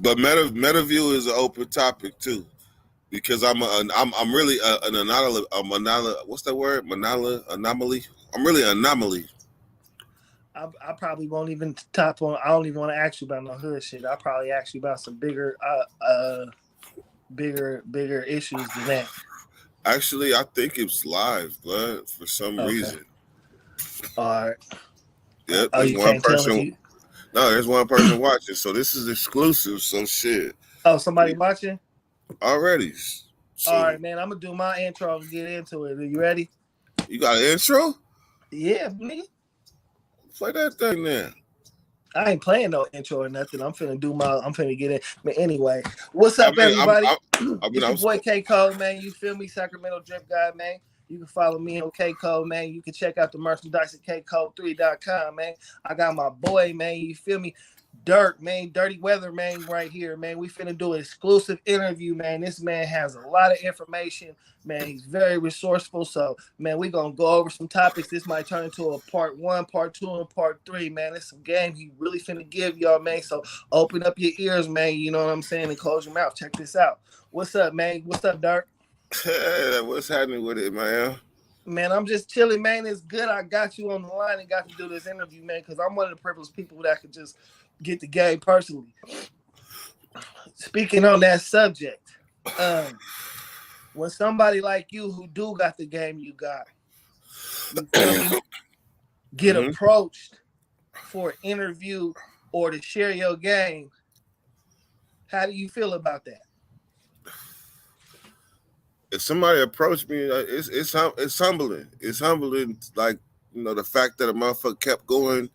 But MetaView is an open topic too, because I'm really an anomaly. What's that word? Anomaly. I'm really an anomaly. I probably won't even top on. I don't even want to ask you about no hood shit. I'll probably ask you about some bigger issues than that. Actually, I think it's live, but for some reason. All right. Yep, Oh, there's you one can't tell person. if you. No, there's one person watching, so this is exclusive. So shit. Oh, somebody watching already. So, all right, man. I'm gonna do my intro and get into it. Are you ready? You got an intro? Yeah, nigga. Play that thing then. I ain't playing no intro or nothing. I'm finna get in. But anyway, what's up, everybody? It's your boy K Cole, man. You feel me? Sacramento Drip Guy, man. You can follow me on K Cole, man. You can check out the merchandise at kcode3.com, man. I got my boy, man. You feel me? Dirt, man. Dirty Weather, man, right here, man. We finna do an exclusive interview, man. This man has a lot of information, man. He's very resourceful. So, man, we gonna go over some topics. This might turn into a part 1, part 2, and part 3, man. It's some game he really finna give y'all, man. So open up your ears, man. You know what I'm saying? And close your mouth. Check this out. What's up, man? What's up, Dirt? Hey, what's happening with it, man? Man, I'm just chilling, man. It's good I got you on the line and got to do this interview, man, because I'm one of the privileged people that could just get the game personally. Speaking on that subject, when somebody like you who do got the game you got, you feel me, get approached for an interview or to share your game, how do you feel about that? If somebody approached me, it's humbling. It's humbling, like, you know, the fact that a motherfucker kept going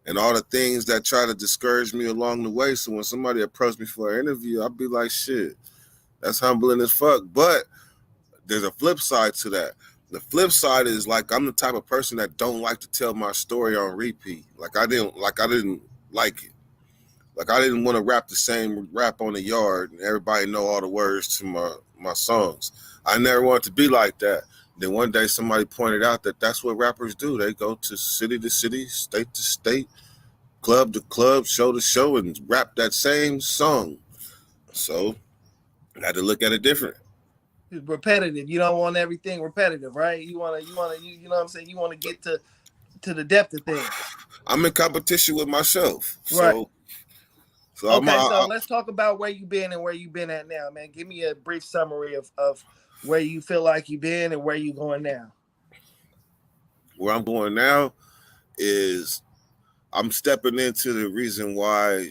and all the things that try to discourage me along the way. So when somebody approached me for an interview, I'd be like, shit, that's humbling as fuck. But there's a flip side to that. The flip side is, like, I'm the type of person that don't like to tell my story on repeat. Like I didn't like it. Like I didn't want to rap the same rap on the yard and everybody know all the words to my songs. I never wanted to be like that. Then one day somebody pointed out that that's what rappers do. They go to city, state to state, club to club, show to show, and rap that same song. So I had to look at it different. It's repetitive. You don't want everything repetitive, right? You know what I'm saying? You want to get to the depth of things. I'm in competition with myself. Right. So okay, so let's talk about where you've been and where you've been at now, man. Give me a brief summary of where you feel like you've been and where you're going now. Where I'm going now is I'm stepping into the reason why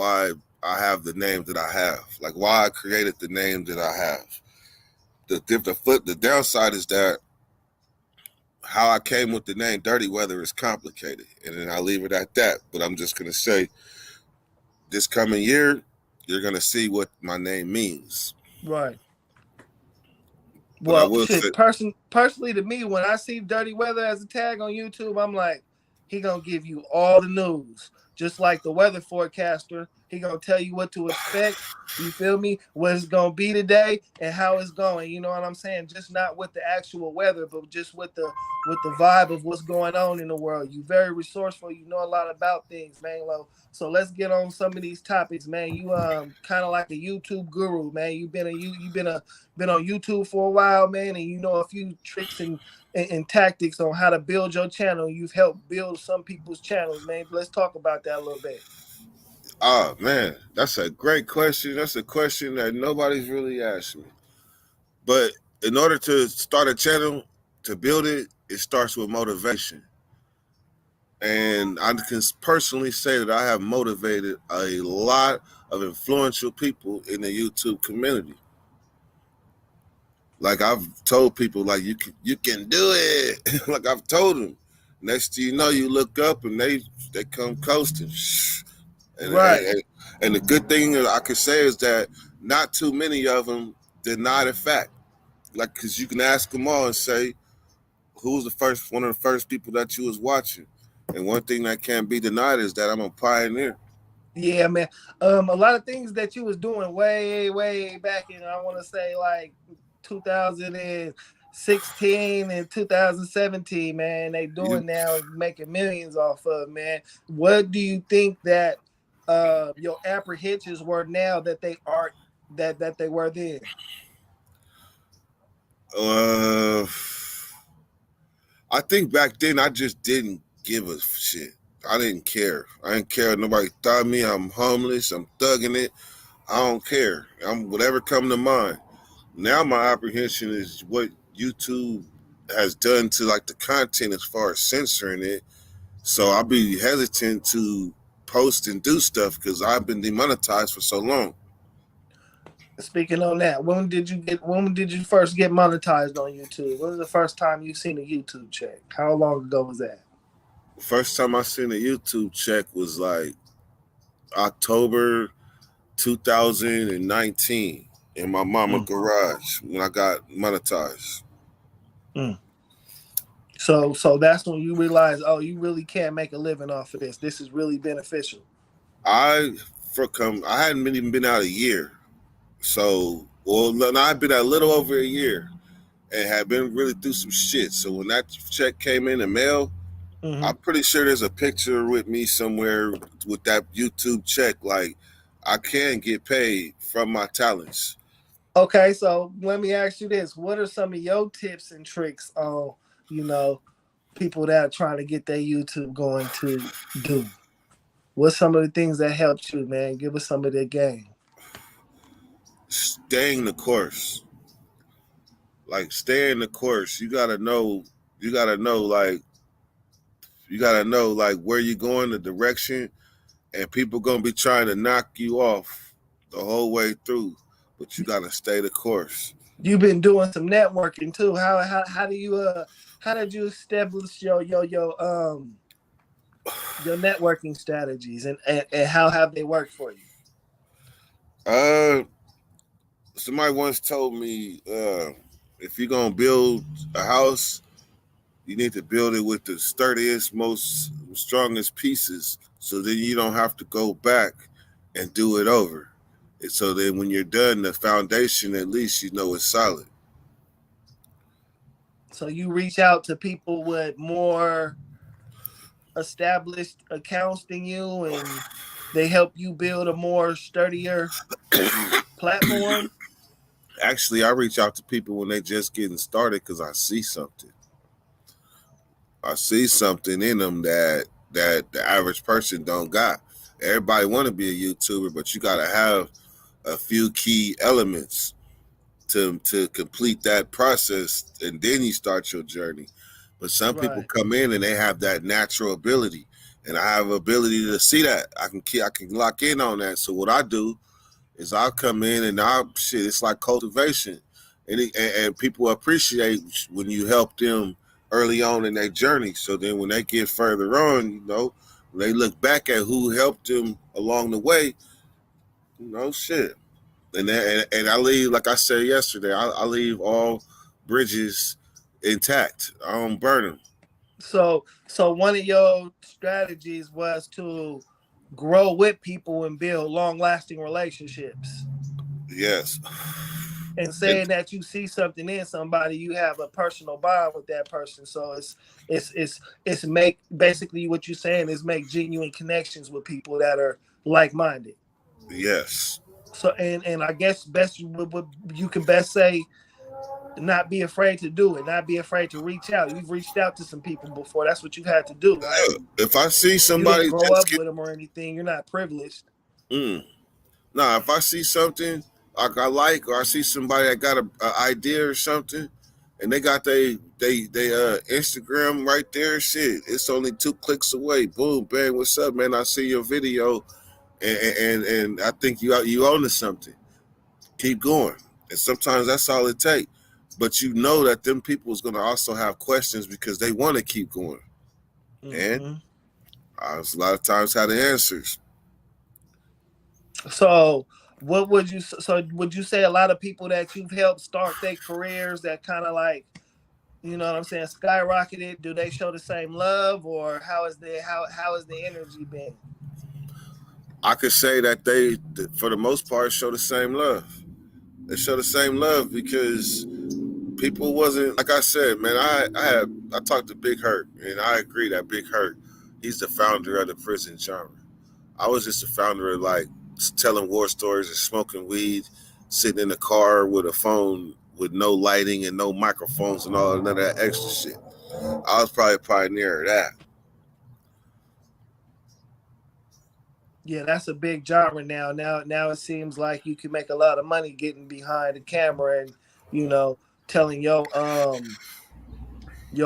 I have the name that I have, like why I created the name that I have. The downside is that how I came with the name Dirty Weather is complicated, and then I'll leave it at that. But I'm just gonna say, this coming year, you're gonna see what my name means. Right. Well, personally to me, when I see Dirty Weather as a tag on YouTube, I'm like, he gonna give you all the news, just like the weather forecaster. He gonna tell you what to expect. You feel me? What it's gonna be today and how it's going. You know what I'm saying? Just not with the actual weather, but just with the vibe of what's going on in the world. You very resourceful. You know a lot about things, man. So let's get on some of these topics, man. You kind of like a YouTube guru, man. You've been on YouTube for a while, man, and you know a few tricks and tactics on how to build your channel. You've helped build some people's channels, man. Let's talk about that a little bit. Oh, man, that's a great question. That's a question that nobody's really asked me. But in order to start a channel, to build it, it starts with motivation. And I can personally say that I have motivated a lot of influential people in the YouTube community. Like I've told people, like, you can do it. Like I've told them. Next thing you know, you look up and they come coasting. And, right. And the good thing that I could say is that not too many of them deny the fact. Like, because you can ask them all and say, who's one of the first people that you was watching? And one thing that can't be denied is that I'm a pioneer. Yeah, man. A lot of things that you was doing way, way back in, I want to say like 2016 and 2017, man, they doing now, making millions off of, man. What do you think that your apprehensions were now that they are that they were then? I think back then I just didn't give a shit. I didn't care. I didn't care. Nobody thought of me. I'm homeless. I'm thugging it. I don't care. I'm whatever come to mind. Now my apprehension is what YouTube has done to like the content as far as censoring it. So I'll be hesitant to post and do stuff because I've been demonetized for so long. Speaking on that, when did you first get monetized on YouTube? When was the first time you seen a YouTube check? How long ago was that? First time I seen a YouTube check was like October 2019 in my mama garage when I got monetized. So that's when you realize, oh, you really can't make a living off of this. This is really beneficial. I hadn't even been out a year. So, I've been out a little over a year and had been really through some shit. So when that check came in the mail, I'm pretty sure there's a picture with me somewhere with that YouTube check. Like, I can get paid from my talents. Okay, so let me ask you this. What are some of your tips and tricks on, people that are trying to get their YouTube going to do? What's some of the things that helped you, man? Give us some of that game. Staying the course. Like, staying the course. You gotta know where you're going, the direction, and people gonna be trying to knock you off the whole way through. But you gotta stay the course. You've been doing some networking too. How did you establish your networking strategies and how have they worked for you? Somebody once told me if you're gonna build a house, you need to build it with the sturdiest, most strongest pieces, so then you don't have to go back and do it over. And so then when you're done, the foundation, at least you know it's solid. So you reach out to people with more established accounts than you, and they help you build a more sturdier platform? Actually, I reach out to people when they just getting started because I see something. I see something in them that the average person don't got. Everybody want to be a YouTuber, but you got to have a few key elements to complete that process, and then you start your journey. But some people come in and they have that natural ability, and I have ability to see that. I can lock in on that. So what I do is I'll come in and it's like cultivation, and people appreciate when you help them early on in their journey. So then when they get further on, when they look back at who helped them along the way, shit. And I leave, like I said yesterday, I leave all bridges intact. I don't burn them. So one of your strategies was to grow with people and build long-lasting relationships. Yes. And saying that you see something in somebody, you have a personal bond with that person. So it's make, basically what you're saying is make genuine connections with people that are like-minded. Yes. So and I guess you can best say, not be afraid to do it, not be afraid to reach out. You've reached out to some people before. That's what you had to do, right? If I see somebody, you didn't grow up with them or anything, you're not privileged. Nah, if I see something I like, or I see somebody that got an idea or something, and they got they Instagram right there, shit, it's only 2 clicks away. Boom, bang, what's up, man? I see your video, and I think you own to something. Keep going. And sometimes that's all it takes. But you know that them people is going to also have questions because they want to keep going. And a lot of times have the answers. So would you say a lot of people that you've helped start their careers that kind of like, you know what I'm saying, skyrocketed, do they show the same love, or how is the energy been? I could say that they, for the most part, show the same love. They show the same love because people wasn't, like I said, man, I talked to Big Hurt, and I agree that Big Hurt, he's the founder of the prison genre. I was just a founder of like telling war stories and smoking weed, sitting in a car with a phone with no lighting and no microphones and all none of that extra shit. I was probably a pioneer of that. Yeah, that's a big genre now. Now it seems like you can make a lot of money getting behind the camera and telling your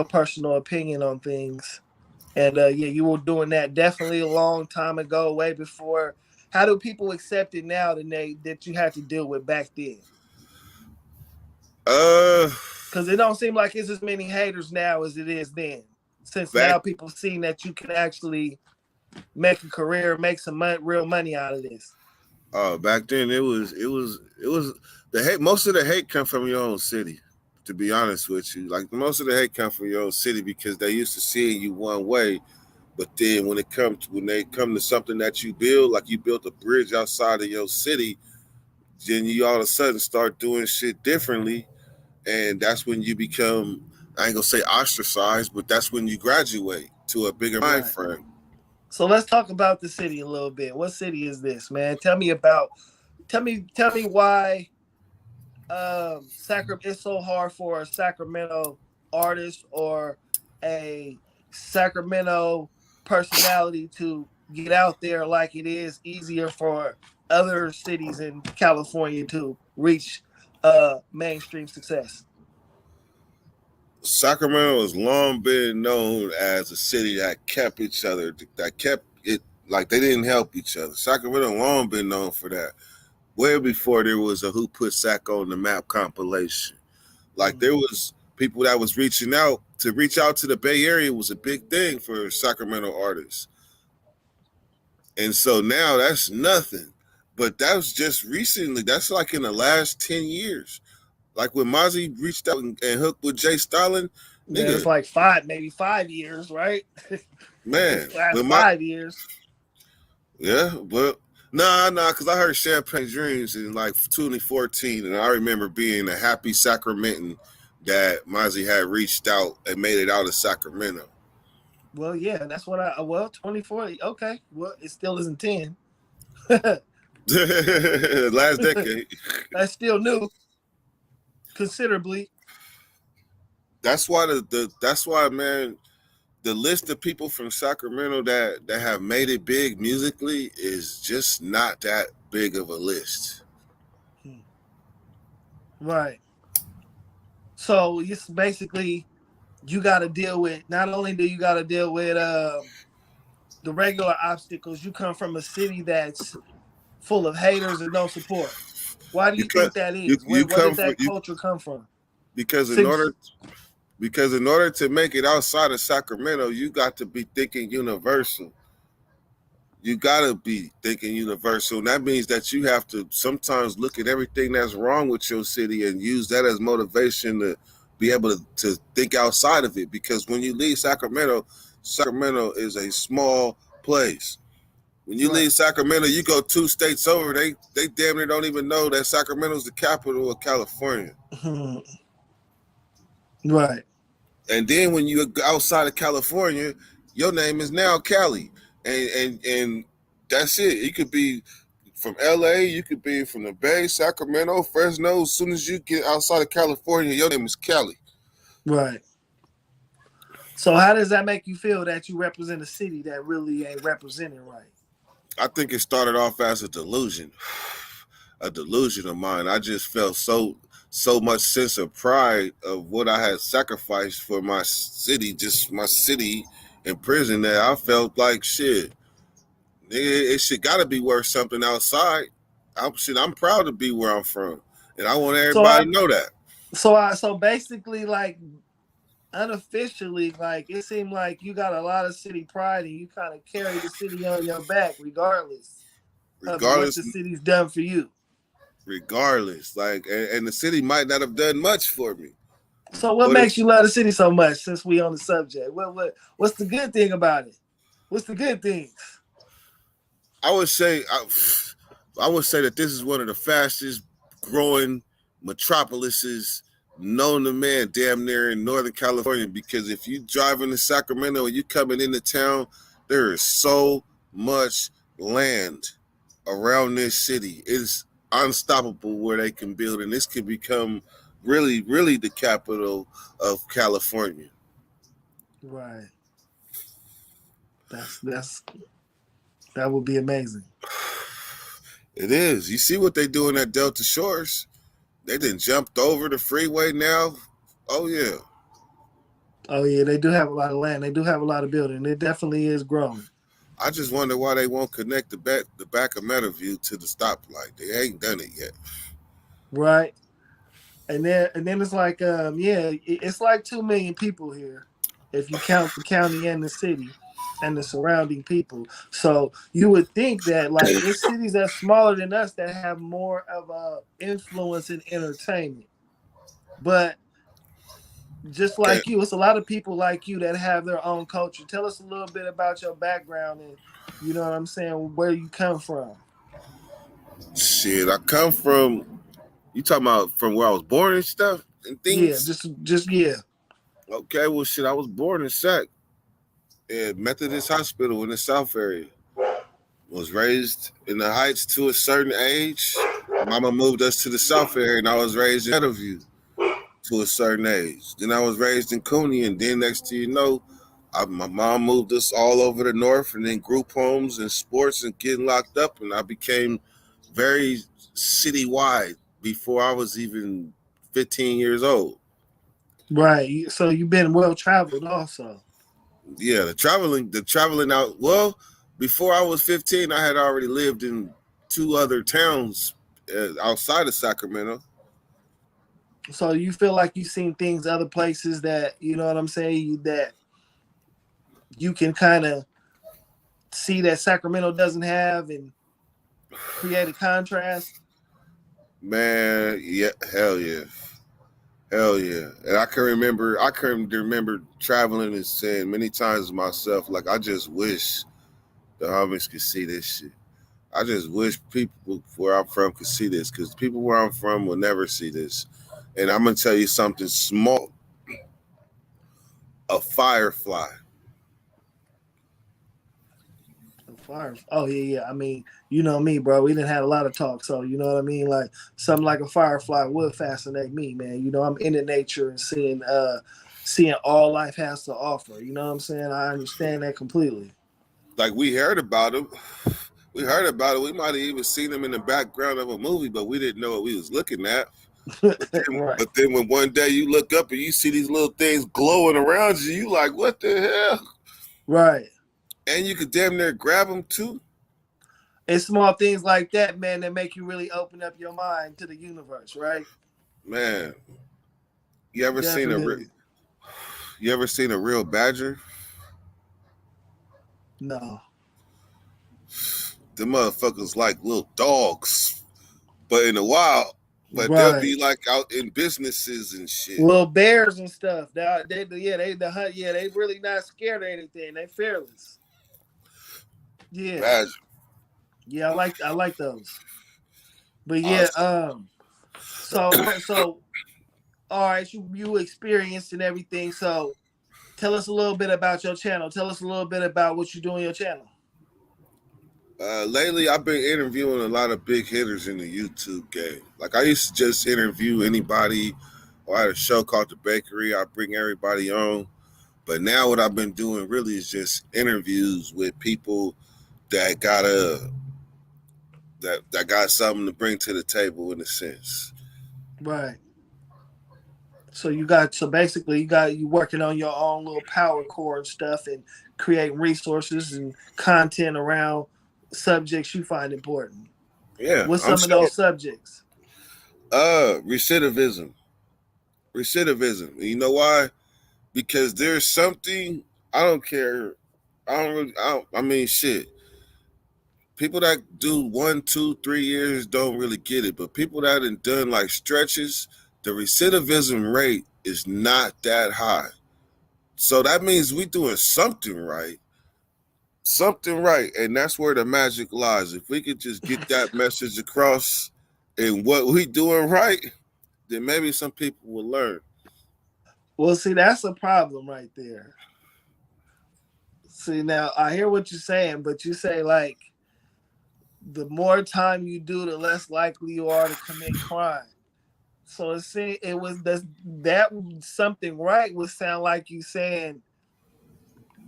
personal opinion on things. And yeah, you were doing that definitely a long time ago, way before. How do people accept it now that you had to deal with back then? Uh, Because it don't seem like it's as many haters now as it is then. Since back now people seen that you can actually make a career, make some real money out of this. back then it was the hate. Most of the hate come from your own city. To be honest with you, like most of the hate come from your own city because they used to seeing you one way. But then when they come to something that you build, like you built a bridge outside of your city, then you all of a sudden start doing shit differently, and that's when you become, I ain't gonna say ostracized, but that's when you graduate to a bigger mind Right. frame. So let's talk about the city a little bit. What city is this, man? Tell me why it's so hard for a Sacramento artist or a Sacramento personality to get out there like it is easier for other cities in California to reach mainstream success. Sacramento has long been known as a city that kept each other, that kept it like they didn't help each other. Sacramento long been known for that. Way before there was a Who Put Sac on the Map compilation. Like there was people that was reaching out to the Bay Area was a big thing for Sacramento artists. And so now that's nothing. But that was just recently. That's like in the last 10 years. Like when Mozzie reached out and hooked with Jay Stalin, Yeah, it's nigga, like maybe 5 years, right? man. Last When my 5 years. Yeah, but nah, because I heard Champagne Dreams in like 2014, and I remember being a happy Sacramentan that Mozzie had reached out and made it out of Sacramento. Well, yeah, that's what 2040. Okay. Well, it still isn't 10. Last decade. That's still new considerably. That's why that's why, man, the list of people from Sacramento that have made it big musically is just not that big of a list. Right. So it's basically you got to deal with. Not only do you got to deal with the regular obstacles, you come from a city that's full of haters and no support. Why do you think that is? Where does that culture come from? Because in order to make it outside of Sacramento, you got to be thinking universal. You got to be thinking universal. And that means that you have to sometimes look at everything that's wrong with your city and use that as motivation to be able to think outside of it. Because when you leave Sacramento, Sacramento is a small place. When you leave Sacramento, you go 2 states over, they damn near don't even know that Sacramento's the capital of California. Right. And then when you go outside of California, your name is now Cali. And that's it. You could be from LA, you could be from the Bay, Sacramento, Fresno. As soon as you get outside of California, your name is Cali. Right. So how does that make you feel that you represent a city that really ain't represented right? I think it started off as a delusion of mine. I just felt so much sense of pride of what I had sacrificed for my city, just my city in prison, that I felt like shit. It should got to be worth something outside. I'm proud to be where I'm from, and I want everybody to know that. So basically, like unofficially, like it seemed like you got a lot of city pride and you kind of carry the city on your back, regardless of what the city's done for you. Regardless, like, and the city might not have done much for me. So what makes you love the city so much? Since we on the subject, what's the good thing about it? What's the good things? I would say that this is one of the fastest growing metropolises known to man damn near in Northern California, because if you drive into Sacramento and you coming into town, there is so much land around this city. It's unstoppable where they can build, and this could become really, really the capital of California. Right. That's that would be amazing. It is. You see what they doing at Delta Shores? They done jumped over the freeway now. Oh yeah. Oh yeah, they do have a lot of land. They do have a lot of building. It definitely is growing. I just wonder why they won't connect the back of Meadowview to the stoplight. They ain't done it yet. Right. And then it's like it's like 2 million people here if you count the county and the city and the surrounding people. So you would think that like it's cities that's smaller than us that have more of a influence in entertainment. But just like you, it's a lot of people like you that have their own culture. Tell us a little bit about your background and you know what I'm saying, where you come from. Shit, I come from. You talking about from where I was born and stuff and things? Yeah, just yeah. Okay, well, shit, I was born in Sac at Methodist Hospital in the South area. Was raised in the Heights to a certain age. Mama moved us to the South area, and I was raised in Meadowview to a certain age. Then I was raised in Cooney, and then next to you know, my mom moved us all over the north, and then group homes and sports and getting locked up, and I became very citywide before I was even 15 years old. Right. So you've been well traveled also. Yeah, the traveling out. Well, before I was 15, I had already lived in 2 other towns outside of Sacramento. So you feel like you've seen things other places that, you know what I'm saying, that you can kind of see that Sacramento doesn't have and create a contrast? Man, yeah, hell yeah. Hell yeah. And I can remember traveling and saying many times to myself, like, I just wish the homies could see this shit. I just wish people where I'm from could see this, because people where I'm from will never see this. And I'm going to tell you something small. A firefly. Fire. Oh yeah. I mean, you know me, bro. We didn't have a lot of talk, so you know what I mean. Like something like a firefly would fascinate me, man. You know, I'm into nature and seeing all life has to offer. You know what I'm saying? I understand that completely. Like we heard about them. We heard about it. We might have even seen them in the background of a movie, but we didn't know what we was looking at. Right. But then when one day you look up and you see these little things glowing around you, you like, what the hell? Right. And you could damn near grab them too. It's small things like that, man, that make you really open up your mind to the universe, right? Man, you ever Definitely. seen a real badger? No. The motherfuckers like little dogs, but in the wild. But Right. they'll be like out in businesses and shit. Little bears and stuff. The hunt. Yeah, they really not scared of anything. They fearless. Yeah. Badger. Yeah, I like those. But yeah, so all right, you experienced and everything. So tell us a little bit about your channel. Tell us a little bit about what you do on your channel. Lately, I've been interviewing a lot of big hitters in the YouTube game. Like I used to just interview anybody. Or I had a show called The Bakery. I bring everybody on. But now what I've been doing really is just interviews with people that got something to bring to the table in a sense. Right. So basically you working on your own little power core and stuff and creating resources and content around subjects you find important. Yeah. What's some of those subjects? Recidivism. You know why? Because there's something, I don't care. I mean, shit. People that do 1, 2, 3 years don't really get it. But people that have done like stretches, the recidivism rate is not that high. So that means we doing something right. And that's where the magic lies. If we could just get that message across and what we doing right, then maybe some people will learn. Well, see, that's a problem right there. See, now I hear what you're saying, but you say like the more time you do, the less likely you are to commit crime. So it was that something right would sound like you saying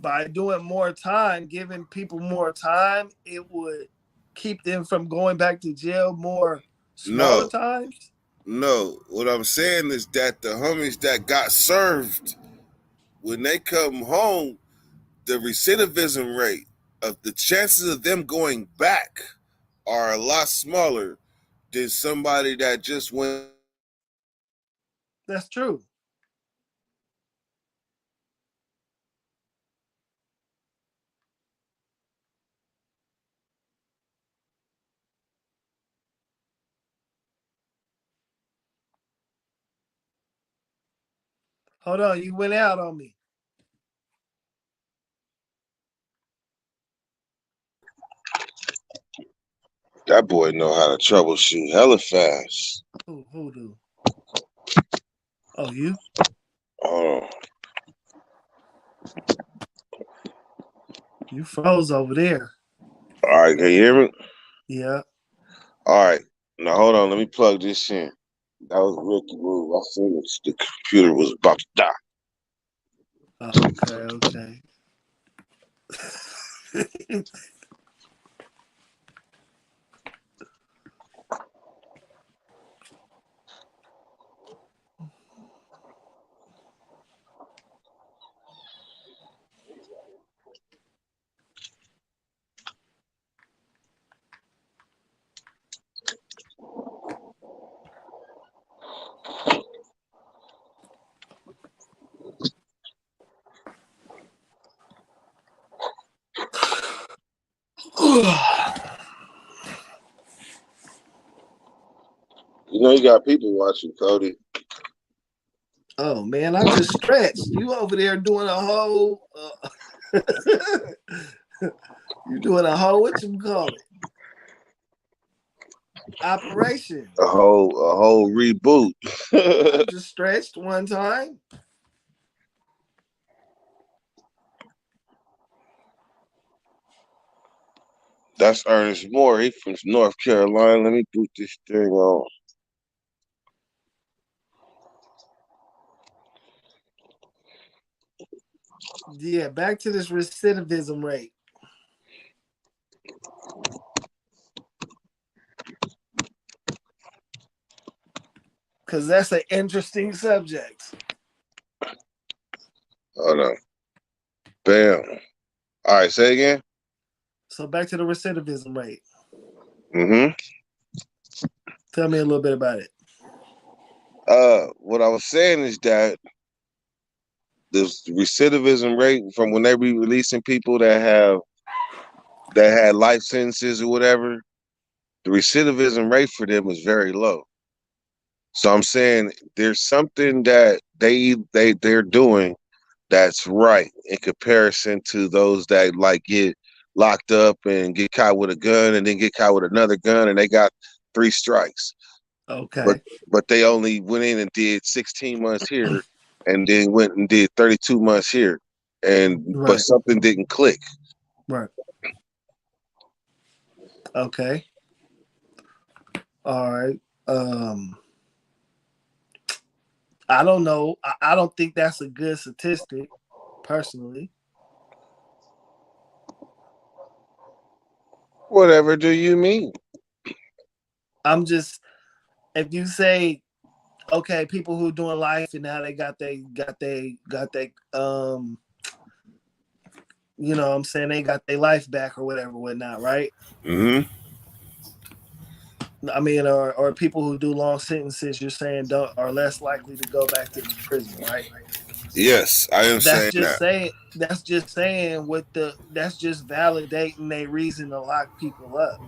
by doing more time, giving people more time, it would keep them from going back to jail more smaller No, times. no. What I'm saying is that the homies that got served, when they come home, the recidivism rate of the chances of them going back are a lot smaller than somebody that just went. That's true. Hold on, you went out on me. That boy know how to troubleshoot hella fast. Who do? Oh, you? Oh, You froze over there. all right, can you hear me? Yeah. All right, now hold on, let me plug this in. That was a rookie move. I seen the computer was about to die. Okay. You know you got people watching, Cody. Oh man, I just stretched. You over there doing a whole you doing a whole what you call it? Operation. A whole reboot. I just stretched one time. That's Ernest Moore. He from North Carolina. Let me boot this thing on. Yeah, back to this recidivism rate. Because that's an interesting subject. Hold on. Bam. All right, say again. So back to the recidivism rate. Mm-hmm. Tell me a little bit about it. What I was saying is that the recidivism rate from when they be releasing people that had life sentences or whatever, the recidivism rate for them is very low. So I'm saying there's something that they're doing that's right in comparison to those that like get locked up and get caught with a gun and then get caught with another gun and they got 3 strikes. But Okay. but they only went in and did 16 months here and then went and did 32 months here. But Right. something didn't click. Right. Okay. All right. I don't know. I don't think that's a good statistic, personally. Whatever do you mean? I'm just if you say okay, people who are doing life and now they got they you know what I'm saying they got their life back or whatever, whatnot, right? Mm-hmm. I mean, or people who do long sentences, you're saying don't are less likely to go back to prison, right? Yes, I am That's saying just that. saying. That's just saying with the. That's just validating their reason to lock people up.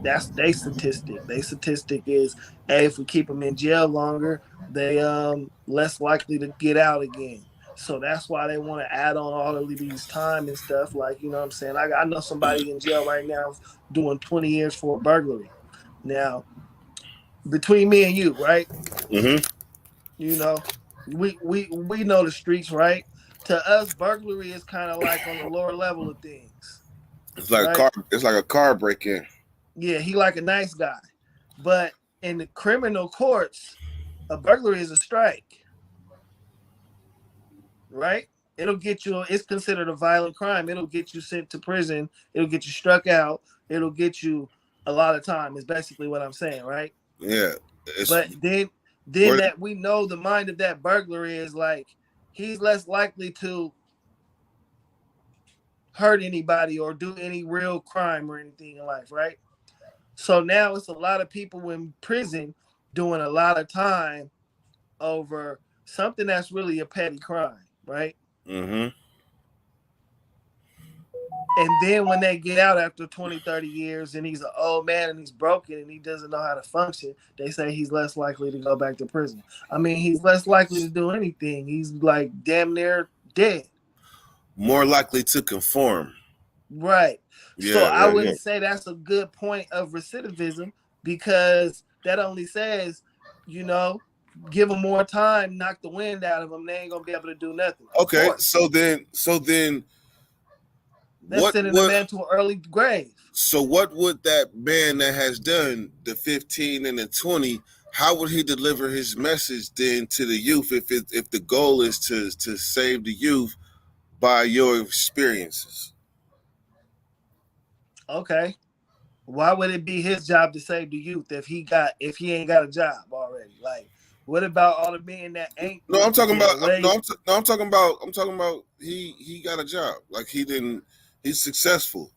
That's their statistic. Their statistic is, hey, if we keep them in jail longer, they less likely to get out again. So that's why they want to add on all of these time and stuff. Like you know what I'm saying. I know somebody in jail right now doing 20 years for a burglary. Now, between me and you, right? Mm-hmm. You know, we know the streets, right? To us, burglary is kind of like on the lower level of things, It's like a right? car. It's like a car break-in. Yeah, he like a nice guy. But in the criminal courts, a burglary is a strike. Right? It'll get you, it's considered a violent crime. It'll get you sent to prison. It'll get you struck out. It'll get you a lot of time, is basically what I'm saying, right? Yeah. But then that we know the mind of that burglar is like he's less likely to hurt anybody or do any real crime or anything in life, right? So now it's a lot of people in prison doing a lot of time over something that's really a petty crime, right? Mm-hmm. And then when they get out after 20, 30 years and he's an old man and he's broken and he doesn't know how to function, they say he's less likely to go back to prison. I mean, he's less likely to do anything. He's like damn near dead. More likely to conform. Right. So I wouldn't say that's a good point of recidivism because that only says, you know, give them more time, knock the wind out of them. They ain't going to be able to do nothing. Okay. So then that's sending the man to an early grave. So what would that man that has done the 15 and the 20, how would he deliver his message then to the youth if the goal is to save the youth by your experiences? Okay. Why would it be his job to save the youth if he ain't got a job already? Like, what about all the men that ain't? No, I'm talking about. I'm talking about. He got a job. Like he's successful.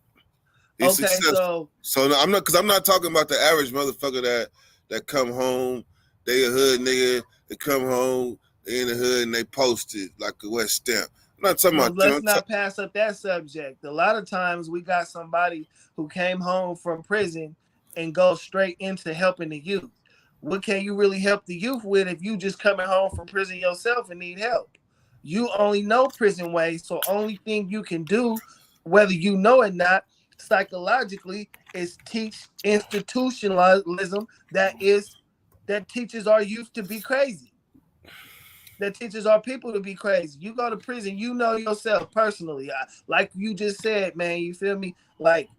He's successful. So I'm not talking about the average motherfucker that come home. They a hood nigga. They come home. They in the hood and they posted like a West Stamp. I'm not talking about. Let's not pass up that subject. A lot of times we got somebody who came home from prison and go straight into helping the youth. What can you really help the youth with if you just coming home from prison yourself and need help? You only know prison ways, so only thing you can do, whether you know it or not, psychologically, is teach institutionalism that teaches our youth to be crazy. That teaches our people to be crazy. You go to prison, you know yourself personally. Like you just said, man, you feel me? Like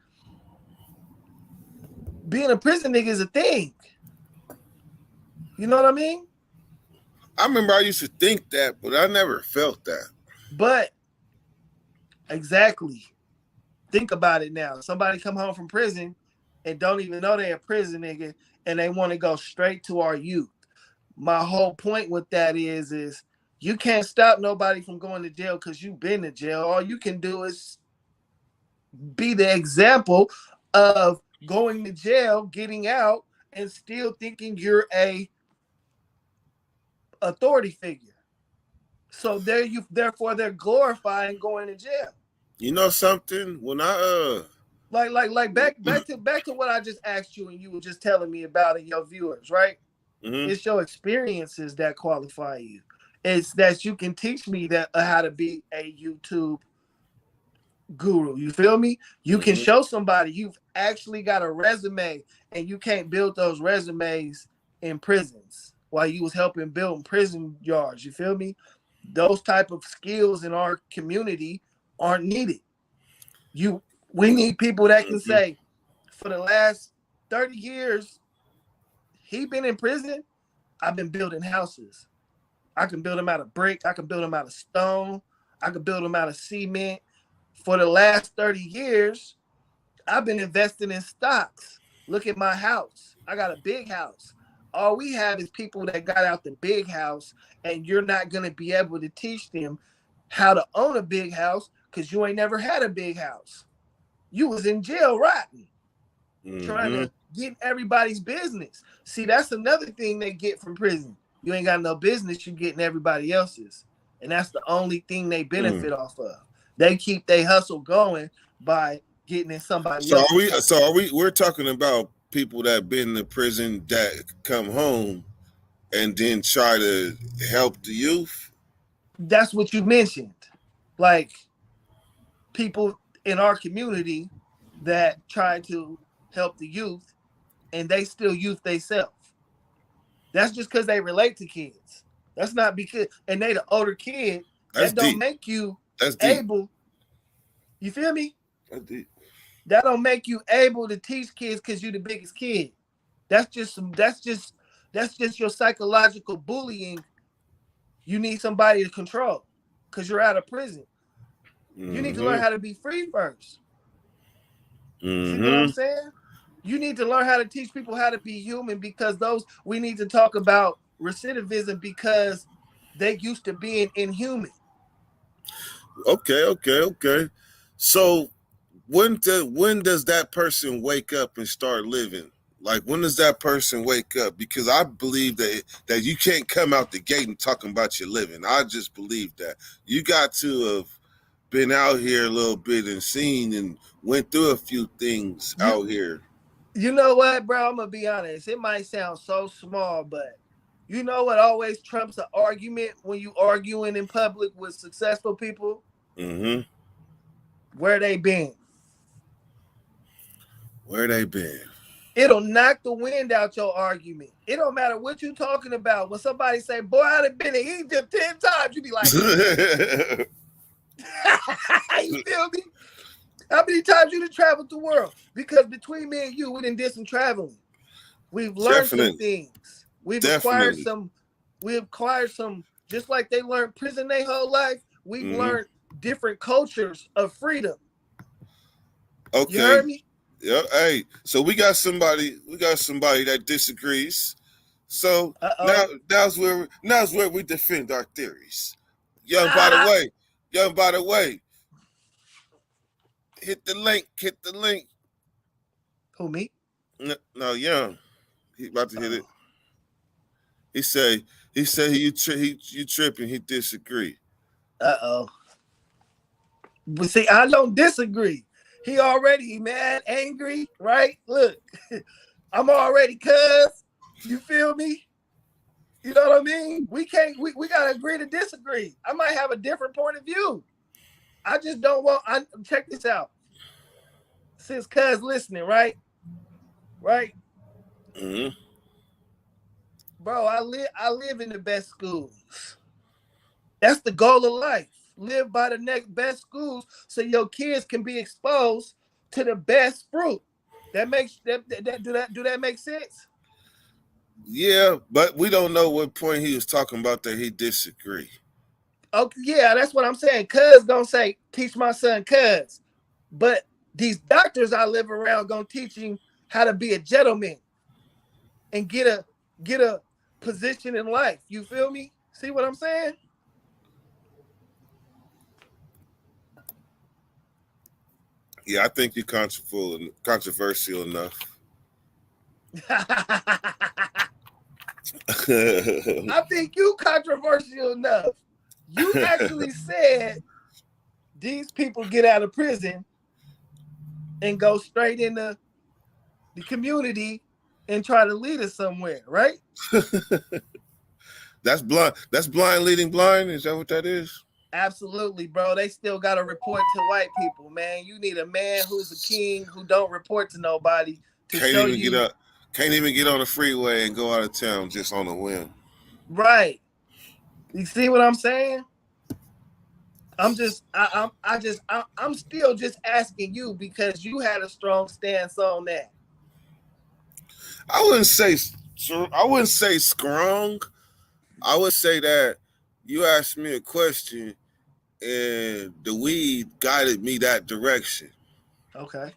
being a prison nigga is a thing. You know what I mean? I remember I used to think that, but I never felt that. But exactly. Think about it now. Somebody come home from prison and don't even know they're a prison nigga and they want to go straight to our youth. My whole point with that is you can't stop nobody from going to jail because you've been to jail. All you can do is be the example of going to jail, getting out, and still thinking you're a authority figure. So therefore they're glorifying going to jail. You know something? When I like back to what I just asked you and you were just telling me about in your viewers, right? Mm-hmm. It's your experiences that qualify you. It's that you can teach me that how to be a YouTube guru. You feel me? You can show somebody you've actually got a resume, and you can't build those resumes in prisons while you was helping build prison yards. You feel me? Those type of skills in our community aren't needed. We need people that can say, for the last 30 years, he been in prison. I've been building houses. I can build them out of brick. I can build them out of stone. I can build them out of cement. For the last 30 years, I've been investing in stocks. Look at my house. I got a big house. All we have is people that got out the big house, and you're not going to be able to teach them how to own a big house because you ain't never had a big house. You was in jail rotting, trying to get everybody's business. See, that's another thing they get from prison. You ain't got no business, you getting everybody else's. And that's the only thing they benefit off of. They keep their hustle going by getting in somebody else's. We're talking about people that been in prison that come home and then try to help the youth? That's what you mentioned. Like people in our community that try to help the youth and they still youth themselves. That's just because they relate to kids. That's not because, and they the older kid. That don't make you able. You feel me? That's deep. that don't make you able to teach kids because you're the biggest kid. That's just your psychological bullying. You need somebody to control because you're out of prison. You need to learn how to be free first. See what I'm saying? You need to learn how to teach people how to be human, because we need to talk about recidivism because they used to being inhuman. Okay. So when does that person wake up and start living? Like, when does that person wake up? Because I believe that you can't come out the gate and talking about your living. I just believe that you got to have been out here a little bit and seen and went through a few things out here. You know what, bro? I'm gonna be honest. It might sound so small, but you know what always trumps an argument when you arguing in public with successful people? Mm-hmm. Where they been? Where they been? It'll knock the wind out your argument. It don't matter what you talking about. When somebody say, boy, I'd have been in Egypt 10 times, you be like, you feel me? How many times you done traveled the world? Because between me and you, we done did some traveling. We've learned some things. We've acquired some, just like they learned prison their whole life, we've learned different cultures of freedom. Okay. You heard me? Yeah. Hey, so we got somebody that disagrees. So now's where we defend our theories. Young, by the way, hit the link. Who, me? No, Young. He about to hit it. He said you tripping. He disagree. But see, I don't disagree. He already mad, angry, right? Look, I'm already cuz. You feel me? You know what I mean? We gotta agree to disagree. I might have a different point of view. I just don't want. Check this out. Since cuz listening, right? Mm-hmm. Bro, I live in the best schools. That's the goal of life. Live by the next best schools so your kids can be exposed to the best fruit. Do that make sense? Yeah, but we don't know what point he was talking about that he disagree. Okay, yeah, that's what I'm saying. Cuz gonna say, teach my son cuz. But these doctors I live around gonna teach him how to be a gentleman and get a position in life. You feel me? See what I'm saying? Yeah, I think you're controversial enough. I think you controversial enough. You actually said these people get out of prison and go straight into the community and try to lead us somewhere, right? That's blind. That's blind leading blind. Is that what that is? Absolutely, bro. They still got to report to white people, man. You need a man who's a king who don't report to nobody to show you. Can't even get on the freeway and go out of town just on a whim. Right. You see what I'm saying? I'm still just asking you because you had a strong stance on that. I wouldn't say strong. I would say that you asked me a question and the weed guided me that direction. Okay.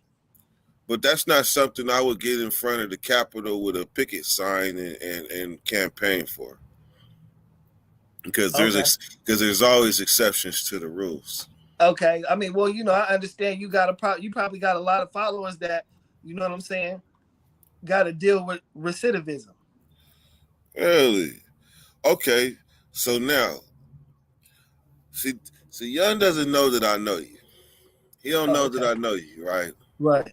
But that's not something I would get in front of the Capitol with a picket sign and campaign for. Because there's always exceptions to the rules. Okay. I mean, well, you know, I understand you probably got a lot of followers that, you know what I'm saying, got to deal with recidivism. Really? Okay. So now, see, Young doesn't know that I know you. He don't know that I know you, right? Right.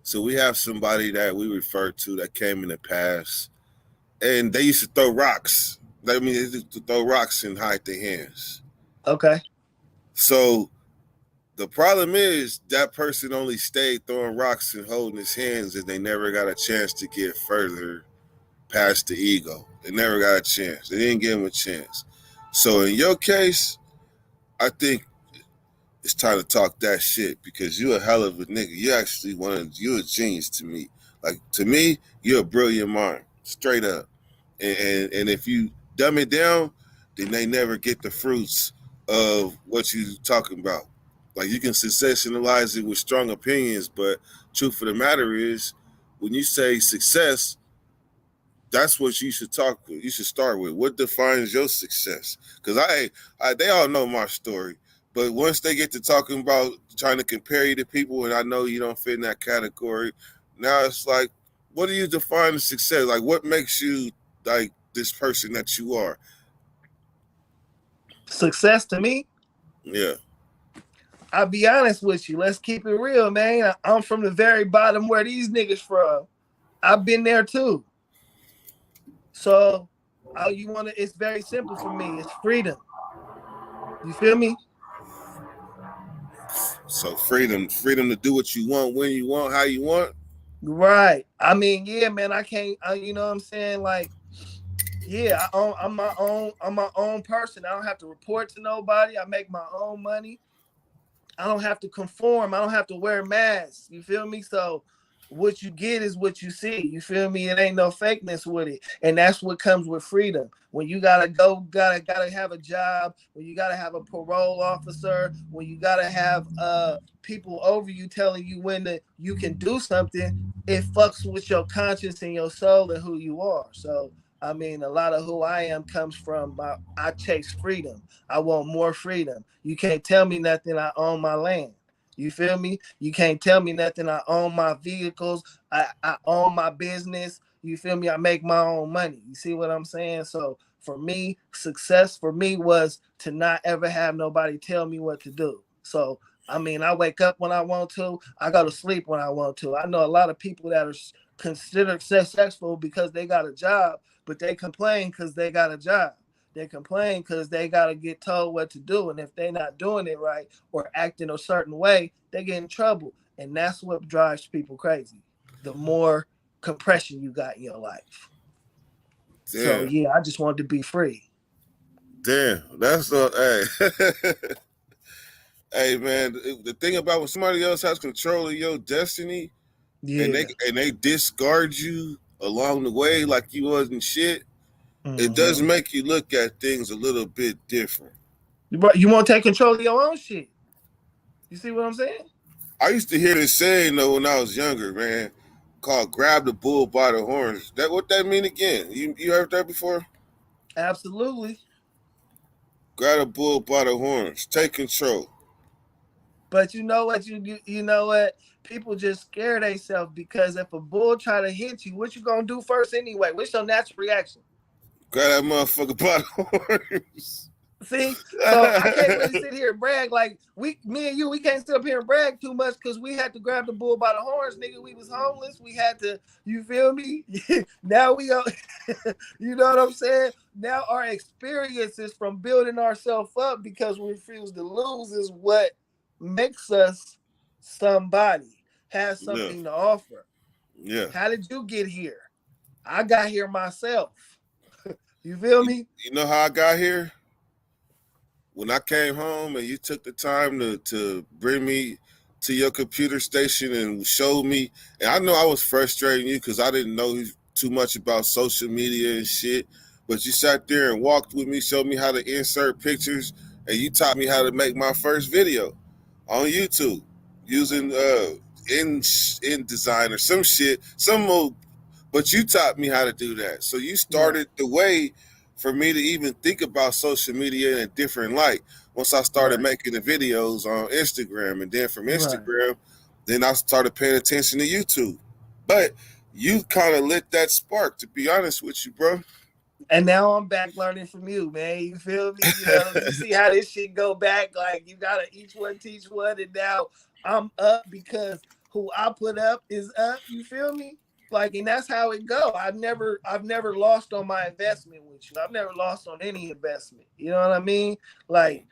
So we have somebody that we refer to that came in the past, and they used to throw rocks. I mean, they used to throw rocks and hide their hands. Okay. So the problem is that person only stayed throwing rocks and holding his hands, and they never got a chance to get further past the ego. They never got a chance. They didn't give him a chance. So in your case, I think it's time to talk that shit because you a hell of a nigga. You actually you a genius to me. Like to me, you're a brilliant mind, straight up. And if you dumb it down, then they never get the fruits of what you talking about. Like you can sensationalize it with strong opinions, but truth of the matter is, when you say success, that's what you should talk with. You should start with what defines your success. Because they all know my story, but once they get to talking about trying to compare you to people, and I know you don't fit in that category, now it's like, what do you define as success? Like, what makes you like this person that you are? Success to me, Yeah. I'll be honest with you. Let's keep it real, man. I'm from the very bottom where these niggas from. I've been there too. So, it's very simple for me. It's freedom. You feel me? So freedom to do what you want, when you want, how you want. Right. I mean, yeah, man. I can't. You know what I'm saying? Like, yeah, I'm my own person. I don't have to report to nobody. I make my own money. I don't have to conform. I don't have to wear masks. You feel me? So what you get is what you see. You feel me? It ain't no fakeness with it. And that's what comes with freedom. When you gotta have a job, when you gotta have a parole officer, when you gotta have people over you telling you when you can do something, it fucks with your conscience and your soul and who you are. So I mean, a lot of who I am comes from I chase freedom. I want more freedom. You can't tell me nothing. I own my land. You feel me? You can't tell me nothing. I own my vehicles. I own my business. You feel me? I make my own money. You see what I'm saying? So for me, success for me was to not ever have nobody tell me what to do. So I mean, I wake up when I want to. I go to sleep when I want to. I know a lot of people that are considered successful because they got a job, but they complain because they got a job. They complain because they got to get told what to do. And if they're not doing it right or acting a certain way, they get in trouble. And that's what drives people crazy. The more compression you got in your life. Damn. So, yeah, I just wanted to be free. Damn, that's hey. Hey, man, the thing about when somebody else has control of your destiny, yeah, and they discard you along the way like you wasn't shit, it does make you look at things a little bit different. You want to take control of your own shit. You see what I'm saying? I used to hear this saying though when I was younger, man, called "grab the bull by the horns." That what that mean again? You heard that before? Absolutely. Grab the bull by the horns. Take control. But you know what? You know what? People just scare themselves because if a bull try to hit you, what you gonna do first anyway? What's your natural reaction? Grab that motherfucker by the horns. See, so I can't really sit here and brag like me and you can't sit up here and brag too much because we had to grab the bull by the horns, nigga. We was homeless. We had to, you feel me? Now we are, you know what I'm saying? Now our experiences from building ourselves up because we refuse to lose is what makes us somebody, has something to offer. Yeah. How did you get here? I got here myself. You feel me? You know how I got here? When I came home and you took the time to bring me to your computer station and show me, and I know I was frustrating you because I didn't know too much about social media and shit, but you sat there and walked with me, showed me how to insert pictures, and you taught me how to make my first video on YouTube using InDesign or some shit, but you taught me how to do that. So you started the way for me to even think about social media in a different light once I started making the videos on Instagram. And then from Instagram, then I started paying attention to YouTube. But you kind of lit that spark, to be honest with you, bro. And now I'm back learning from you, man. You feel me? You know, you see how this shit go back? Like you gotta each one teach one, and now I'm up because who I put up is up. You feel me? Like, and that's how it go. I've never lost on my investment with you. I've never lost on any investment. You know what I mean? Like,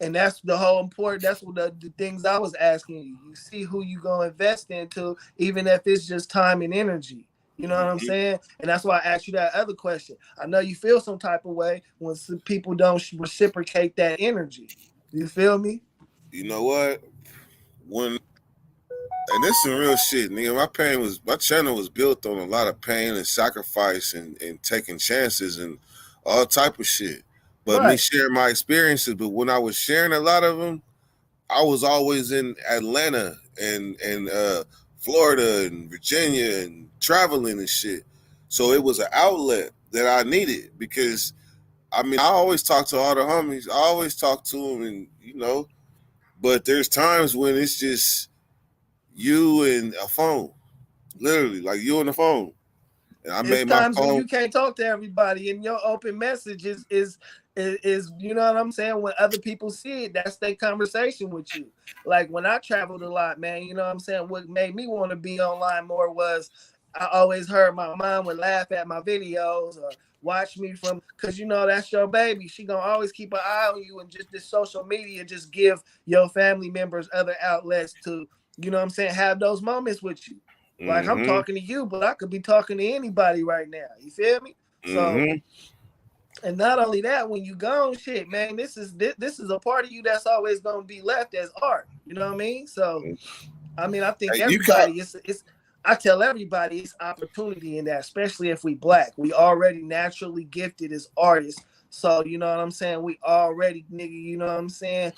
and that's the whole important. That's what the things I was asking you. You see who you gonna invest into, even if it's just time and energy. You know what I'm saying? And that's why I asked you that other question. I know you feel some type of way when some people don't reciprocate that energy. You feel me? you know what? When and this some real shit, nigga. My channel was built on a lot of pain and sacrifice and taking chances and all type of shit. But me Right. sharing my experiences, but when I was sharing a lot of them, I was always in Atlanta and Florida and Virginia and traveling and shit. So it was an outlet that I needed because I mean I always talk to all the homies. I always talk to them, and but there's times when it's just you and a phone, literally like you and the phone. And I It's made my times when phone. you can't talk to everybody, and your open message is you know what I'm saying. When other people see it, that's their conversation with you. Like when I traveled a lot, man, you know what I'm saying. What made me want to be online more was I always heard my mom would laugh at my videos or watch me from, because that's your baby. She gonna always keep an eye on you, and just this social media just give your family members other outlets to, you know what I'm saying, have those moments with you. Like I'm Mm-hmm. talking to you, but I could be talking to anybody right now. You feel me? So, Mm-hmm. and not only that, when you gone, shit, man, this is a part of you that's always gonna be left as art. You know what I mean? So, I mean, I think Hey, you got. everybody it's. I tell everybody it's opportunity in that, especially if we black. We already naturally gifted as artists. So you know what I'm saying? We already, nigga, you know what I'm saying,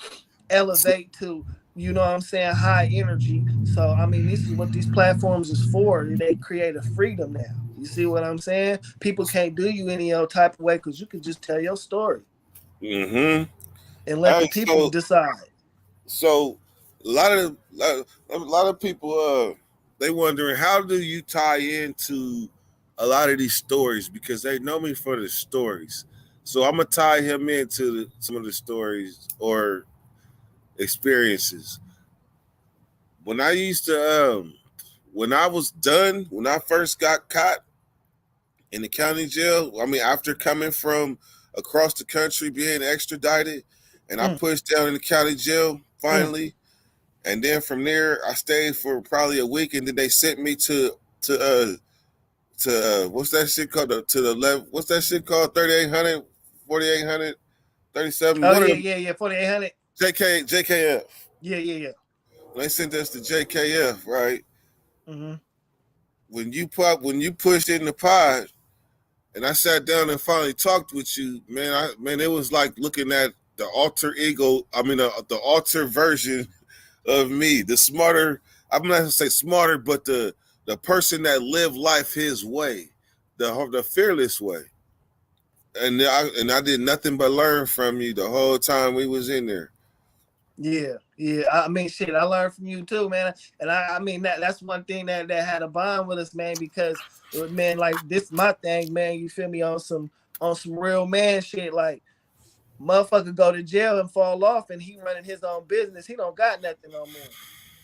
elevate to, you know what I'm saying, high energy. So I mean, this is what these platforms is for. They create a freedom now. You see what I'm saying? People can't do you any old type of way because you can just tell your story Mm-hmm. and let the Hey, people decide. so a lot of people they wondering how do you tie into a lot of these stories because they know me for the stories. So I'm gonna tie him into some of the stories or experiences. When I used to when I was done, when I first got caught in the county jail, I mean after coming from across the country being extradited and I Mm, pushed down in the county jail mm. finally. And then from there, I stayed for probably a week, and then they sent me to what's that shit called? To the level, what's that shit called? 3800, 4800, 37. Oh One of yeah, them yeah, yeah. 4800. JKF. Yeah, yeah, yeah. They sent us to JKF, right? Mm-hmm. When you pushed in the pod, and I sat down and finally talked with you, man, it was like looking at the alter ego. I mean, the alter version of me, the smarter. I'm not gonna say smarter, but the person that lived life his way, the fearless way. And I did nothing but learn from you the whole time we was in there. Yeah, yeah. I mean, shit, I learned from you too, man. And I mean that's one thing that had a bond with us, man, because man, like this is my thing, man. You feel me, on some real man shit. Like motherfucker go to jail and fall off, and he running his own business. He don't got nothing no more.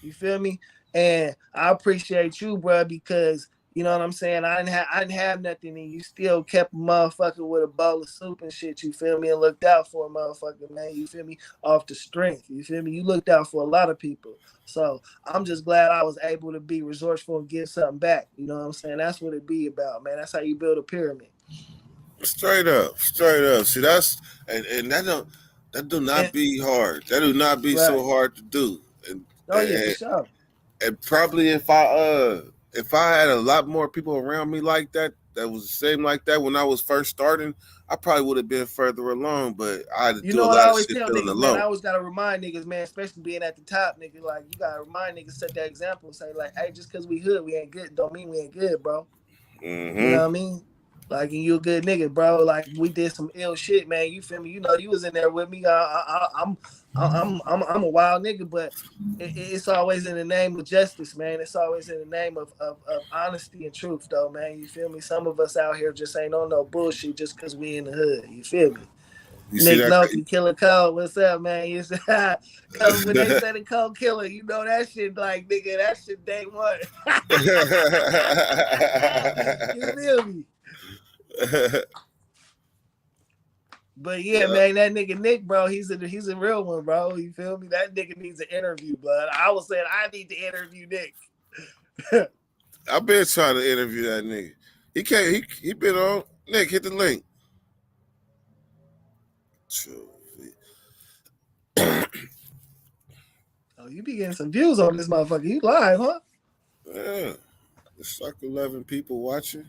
You feel me? And I appreciate you, bro, because you know what I'm saying. I didn't have nothing, and you still kept a motherfucker with a bowl of soup and shit. You feel me? And looked out for a motherfucker, man. You feel me? Off the strength. You feel me? You looked out for a lot of people. So I'm just glad I was able to be resourceful and give something back. You know what I'm saying? That's what it be about, man. That's how you build a pyramid. Straight up, straight up. See, that's and that do not And be hard. That do not be so right. hard to do. And Oh yeah, for and, sure. and probably if I had a lot more people around me like that was the same like that when I was first starting, I probably would have been further along. But I had to You do know a what I lot of always shit tell feeling niggas, man. I alone. always gotta remind niggas, man, especially being at the top, nigga. Like you gotta remind niggas, set that example, and say like, hey, just cause we hood, we ain't good, don't mean we ain't good, bro. You know Mm-hmm. what I mean? Like, and you a good nigga, bro. Like we did some ill shit, man. You feel me? You know, you was in there with me. I'm a wild nigga, but it's always in the name of justice, man. It's always in the name of honesty and truth, though, man. You feel me? Some of us out here just ain't on no bullshit just cause we in the hood. You feel me? You see Nick that? Nolte, Killer Cole, what's up, man? You said, when they said the Cole Killer, you know that shit like, nigga, that shit day one. You feel me? But yeah, Yeah, man, that nigga Nick, bro, he's a real one, bro. You feel me? That nigga needs an interview, but I was saying I need to interview Nick. I've been trying to interview that nigga. He can't. He been on. Nick, hit the link. Oh, you be getting some views on this motherfucker. You live, huh? Yeah, it's like 11 people watching.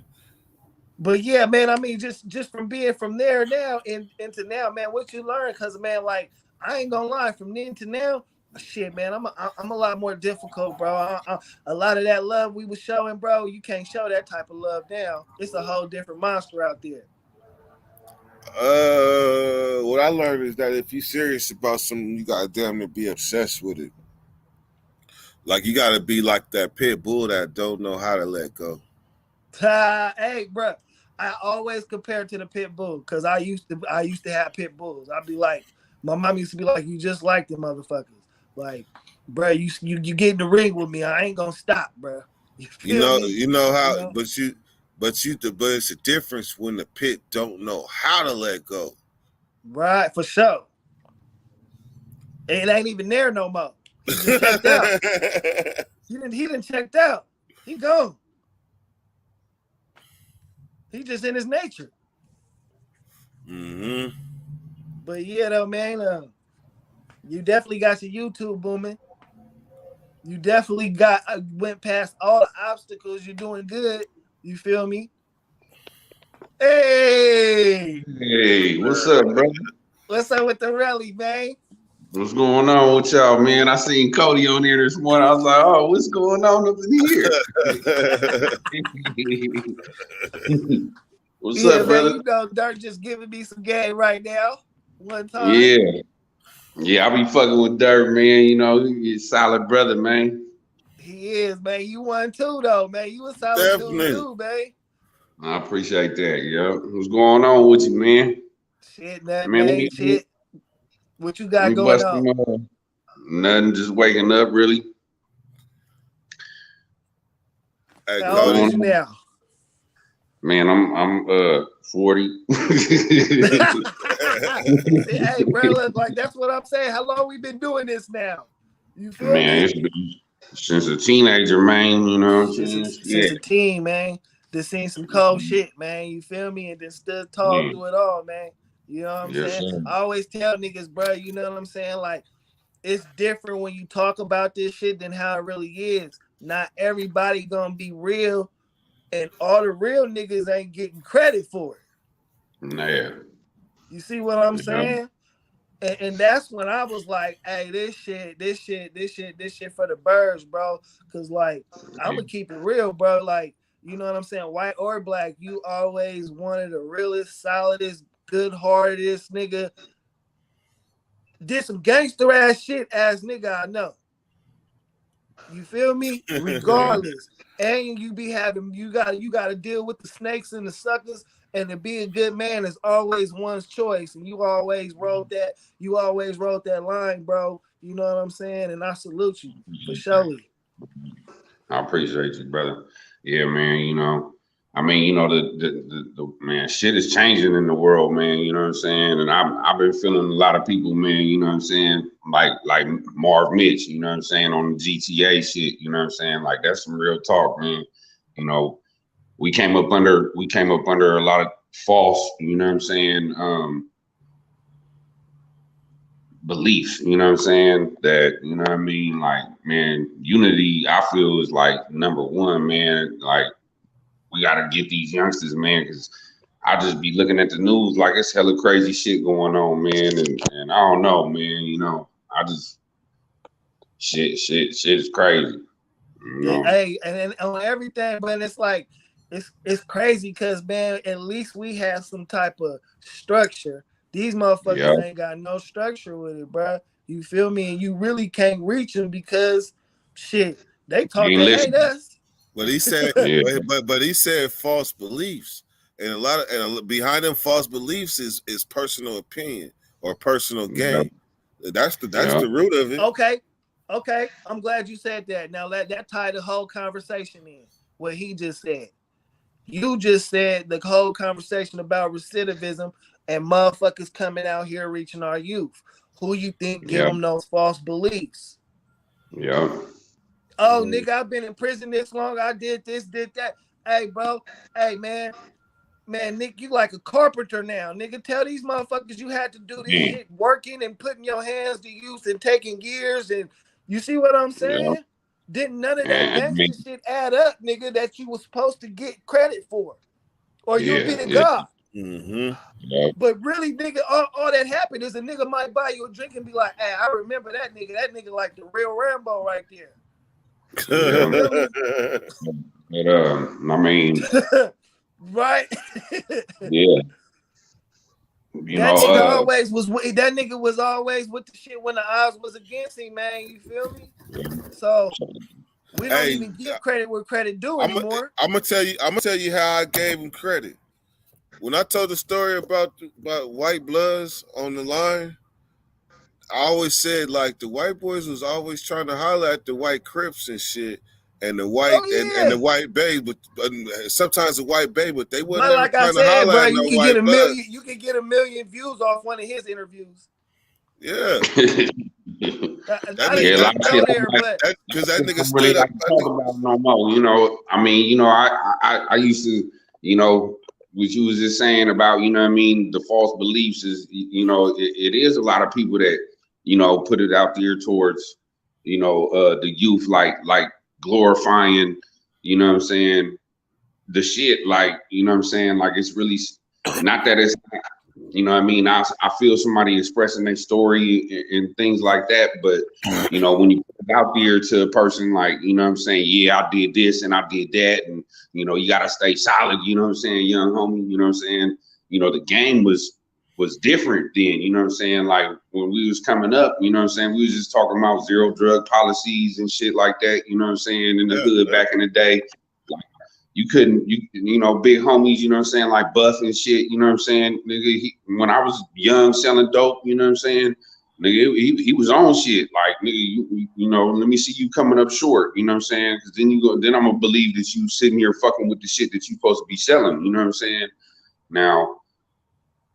But yeah, man, I mean, just from being from there now into now, man, what you learn? Because man, like I ain't gonna lie, from then to now, shit, man, I'm a lot more difficult, bro. A lot of that love we was showing, bro, you can't show that type of love now. It's a whole different monster out there. What I learned is that if you're serious about something, you gotta damn near be obsessed with it. Like you gotta be like that pit bull that don't know how to let go. Hey, bro, I always compare to the pit bull because I used to have pit bulls. I'd be like, my mom used to be like, you just like the motherfuckers. Like, bro, you get in the ring with me, I ain't gonna stop, bro. You feel me? You know how, You know? but it's a difference when the pit don't know how to let go. Right, for sure. It ain't even there no more. He just checked out. He didn't checked out. He gone. He just in his nature. Mm-hmm. But yeah, though, man, you definitely got your YouTube booming. You definitely went past all the obstacles. You're doing good. You feel me? Hey, What's up, brother? what's up with the rally, man? What's going on with y'all, man? I seen Cody on there this morning. I was like, oh, what's going on up in here? What's Yeah, up, man, brother? you know Dirk just giving me some game right now. One time. Yeah, I be fucking with Dirk, man. You know, he's a solid brother, man. He is, man. You won too, though, man. You a solid dude Definitely. too, man. I appreciate that, yeah. What's going on with you, man? Shit, nothing, Man, man. Shit. What you got we going busting on? Nothing, just waking up, really. Hey, How old is you Cody. now? Man, I'm 40. Hey, bro, look, like that's what I'm saying. How long we been doing this now? You feel Man, me? it's been since a teenager, man. You know what I'm saying? Since a teen, man. Just seen some cold shit, man. You feel me? And then stood tall through it all, man. You know what I'm Yes, saying? sir. I always tell niggas, bro, you know what I'm saying? Like, it's different when you talk about this shit than how it really is. Not everybody gonna be real, and all the real niggas ain't getting credit for it. Yeah. You see what I'm saying? And that's when I was like, hey, this shit for the birds, bro. Cause like, I'm gonna keep it real, bro. Like, you know what I'm saying? White or black, you always wanted the realest, solidest, good-heartedest nigga. Did some gangster ass shit ass nigga, I know. You feel me? Regardless. And you be having you gotta deal with the snakes and the suckers, and to be a good man is always one's choice. And you always wrote that line, bro. You know what I'm saying? And I salute you for surely. I appreciate you, brother. Yeah, man. You know, I mean, you know, the man, shit is changing in the world, man. You know what I'm saying? And I've been feeling a lot of people, man. You know what I'm saying? Like Marv Mitch. You know what I'm saying? On the GTA shit. You know what I'm saying? Like that's some real talk, man. You know, we came up under a lot of false. You know what I'm saying? Belief, you know what I'm saying? That, you know what I mean? Like, man, unity, I feel, is like number one, man. Like, we gotta get these youngsters, man, because I just be looking at the news like it's hella crazy shit going on, man. And I don't know, man, you know, I just shit is crazy. You know? Hey, and on everything, but it's like it's crazy because man, at least we have some type of structure. These motherfuckers ain't got no structure with it, bro. You feel me? And you really can't reach them because shit, they hate us. But he said, but he said false beliefs, and behind them false beliefs is personal opinion or personal gain. That's the root of it. Okay. I'm glad you said that. Now that tied the whole conversation in. What he just said. You just said the whole conversation about recidivism and motherfuckers coming out here reaching our youth. Who you think give them those false beliefs? Yeah. Oh, nigga, I've been in prison this long. I did this, did that. Hey, bro. Hey, man, Nick, you like a carpenter now. Nigga, tell these motherfuckers you had to do this shit working and putting your hands to use and taking gears and You see what I'm Yeah. saying? Didn't none of that And I mean, gangster shit add up, nigga, that you was supposed to get credit for, or you'll be the yeah. god. Mm-hmm. Yeah. But really, nigga, all that happened is a nigga might buy you a drink and be like, "Hey, I remember that nigga. That nigga like the real Rambo right there." But I mean, Right? yeah. You That know, nigga always was. That nigga was always with the shit when the odds was against him, man. You feel me? So we don't even give credit where credit due anymore. I'm gonna tell you how I gave him credit. When I told the story about white bloods on the line, I always said like the white boys was always trying to holler at the white Crips and shit, and the white and the white bays, but sometimes the white bay, but they wasn't But ever like I trying to said, holler bro, at you no can white get a bloods. million. You can get 1 million views off one of his interviews. Yeah. I didn't even go there, but because that nigga really stood up. like to talk about it no more. You know, I mean, you know, I used to, you know, what you was just saying about, you know what I mean, the false beliefs is, you know, it is a lot of people that, you know, put it out there towards, you know, the youth, like glorifying, you know what I'm saying, the shit, like, you know what I'm saying, like it's really not that it's, you know what I mean, I feel somebody expressing their story and things like that, but you know, when you put it out there to a person like, you know what I'm saying, yeah, I did this and I did that, and you know, you gotta stay solid, you know what I'm saying, young homie, you know what I'm saying, you know, the game was different then, you know what I'm saying, like when we was coming up, you know what I'm saying, we was just talking about zero drug policies and shit like that, you know what I'm saying, in the hood back in the day. You couldn't, you know, big homies, you know what I'm saying, like Buff and shit, you know what I'm saying? Nigga, when I was young selling dope, you know what I'm saying? Nigga, he was on shit. Like, nigga, you know, let me see you coming up short, you know what I'm saying? Because then I'm gonna believe that you sitting here fucking with the shit that you supposed to be selling, you know what I'm saying? Now,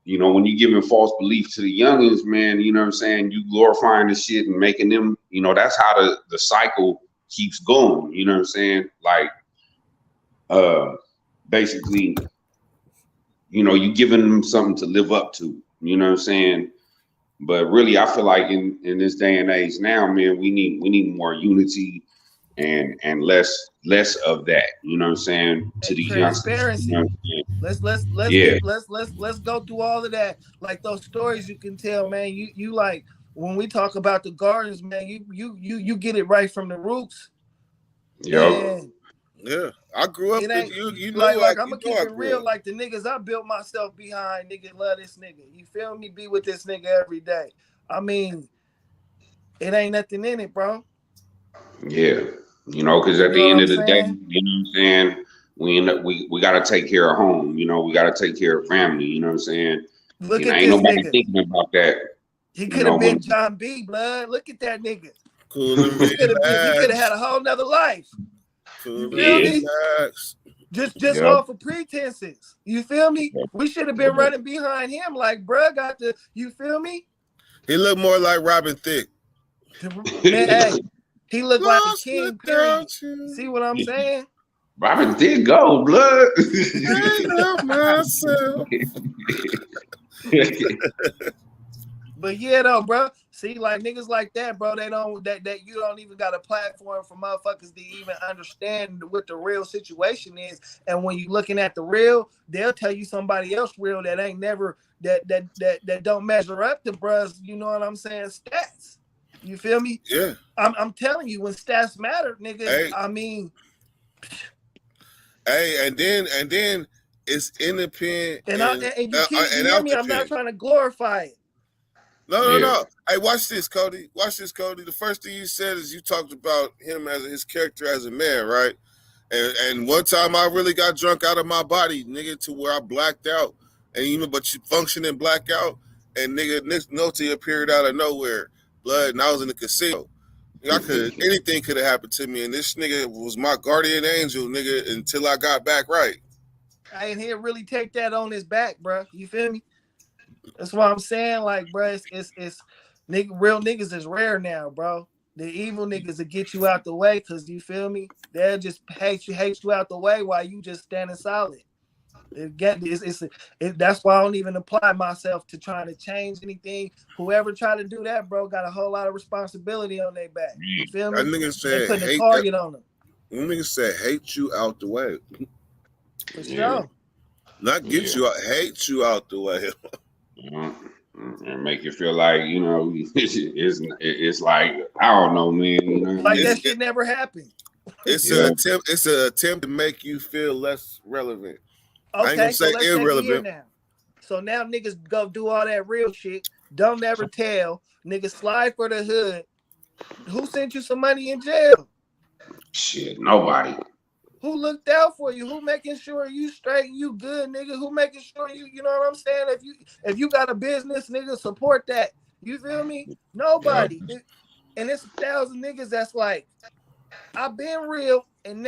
you know, when you giving false belief to the youngins, man, you know what I'm saying? You glorifying the shit and making them, you know, that's how the cycle keeps going, you know what I'm saying? Like, basically, you know, you giving them something to live up to, you know what I'm saying? But really, I feel like in this day and age now, man, we need more unity and less of that, you know what I'm saying, to the youngsters. You know what I'm saying? Let's go through all of that. Like those stories you can tell, man. You like when we talk about the gardens, man, you get it right from the roots. Yep. Yeah, I grew up. It ain't You know, like I'm gonna you keep know it real. Like the niggas I built myself behind, nigga, love this nigga. You feel me? Be with this nigga every day. I mean, it ain't nothing in it, bro. Yeah, you know, because at the end of the day, you know what I'm saying, we got to take care of home. You know, we got to take care of family. You know what I'm saying? Look at ain't this nobody nigga. thinking about that. He could have been John B. Blood. Look at that nigga. Cool. He could have had a whole nother life. You feel me? Just off of pretenses. You feel me? We should have been running behind him like, bruh, got the, you feel me? He looked more like Robin Thicke. Man, hey, he looked like a king, period. See what I'm saying? Robin Thicke go, blood. But yeah, though, bro. See, like niggas like that, bro. They don't that you don't even got a platform for motherfuckers to even understand what the real situation is. And when you looking at the real, they'll tell you somebody else real that ain't never that don't measure up to bruh's. You know what I'm saying? Stats. You feel me? Yeah. I'm telling you, when stats matter, nigga. Hey. I mean, hey, and then it's independent. And you hear me? I'm not trying to glorify it. No. Hey, watch this, Cody. The first thing you said is you talked about him as his character as a man, right? And one time I really got drunk out of my body, nigga, to where I blacked out. And but you functioning blackout, and nigga, Nick Nolte appeared out of nowhere, blood, and I was in the casino. Anything could have happened to me, and this nigga was my guardian angel, nigga, until I got back right. I ain't here really take that on his back, bro. You feel me? That's what I'm saying. Like, bro, it's real niggas is rare now, bro. The evil niggas will get you out the way, cause you feel me? They'll just hate you out the way while you just standing solid. That's why I don't even apply myself to trying to change anything. Whoever try to do that, bro, got a whole lot of responsibility on their back. You feel me? That nigga They said putting a hate target on them. That nigga said hate you out the way. For sure. Not get you out, hate you out the way. And make you feel like, you know, it's like, I don't know, man. You know, like that shit never happened. It's an attempt. It's an attempt to make you feel less relevant. Okay, I ain't gonna say so let's irrelevant. take it here now. So now niggas go do all that real shit. Don't ever tell. Niggas slide for the hood. Who sent you some money in jail? Shit, nobody. Who looked out for you? Who making sure you straight and you good, nigga? Who making sure you know what I'm saying? If you got a business, nigga, support that. You feel me? Nobody. Yeah. And it's 1,000 niggas that's like, I've been real and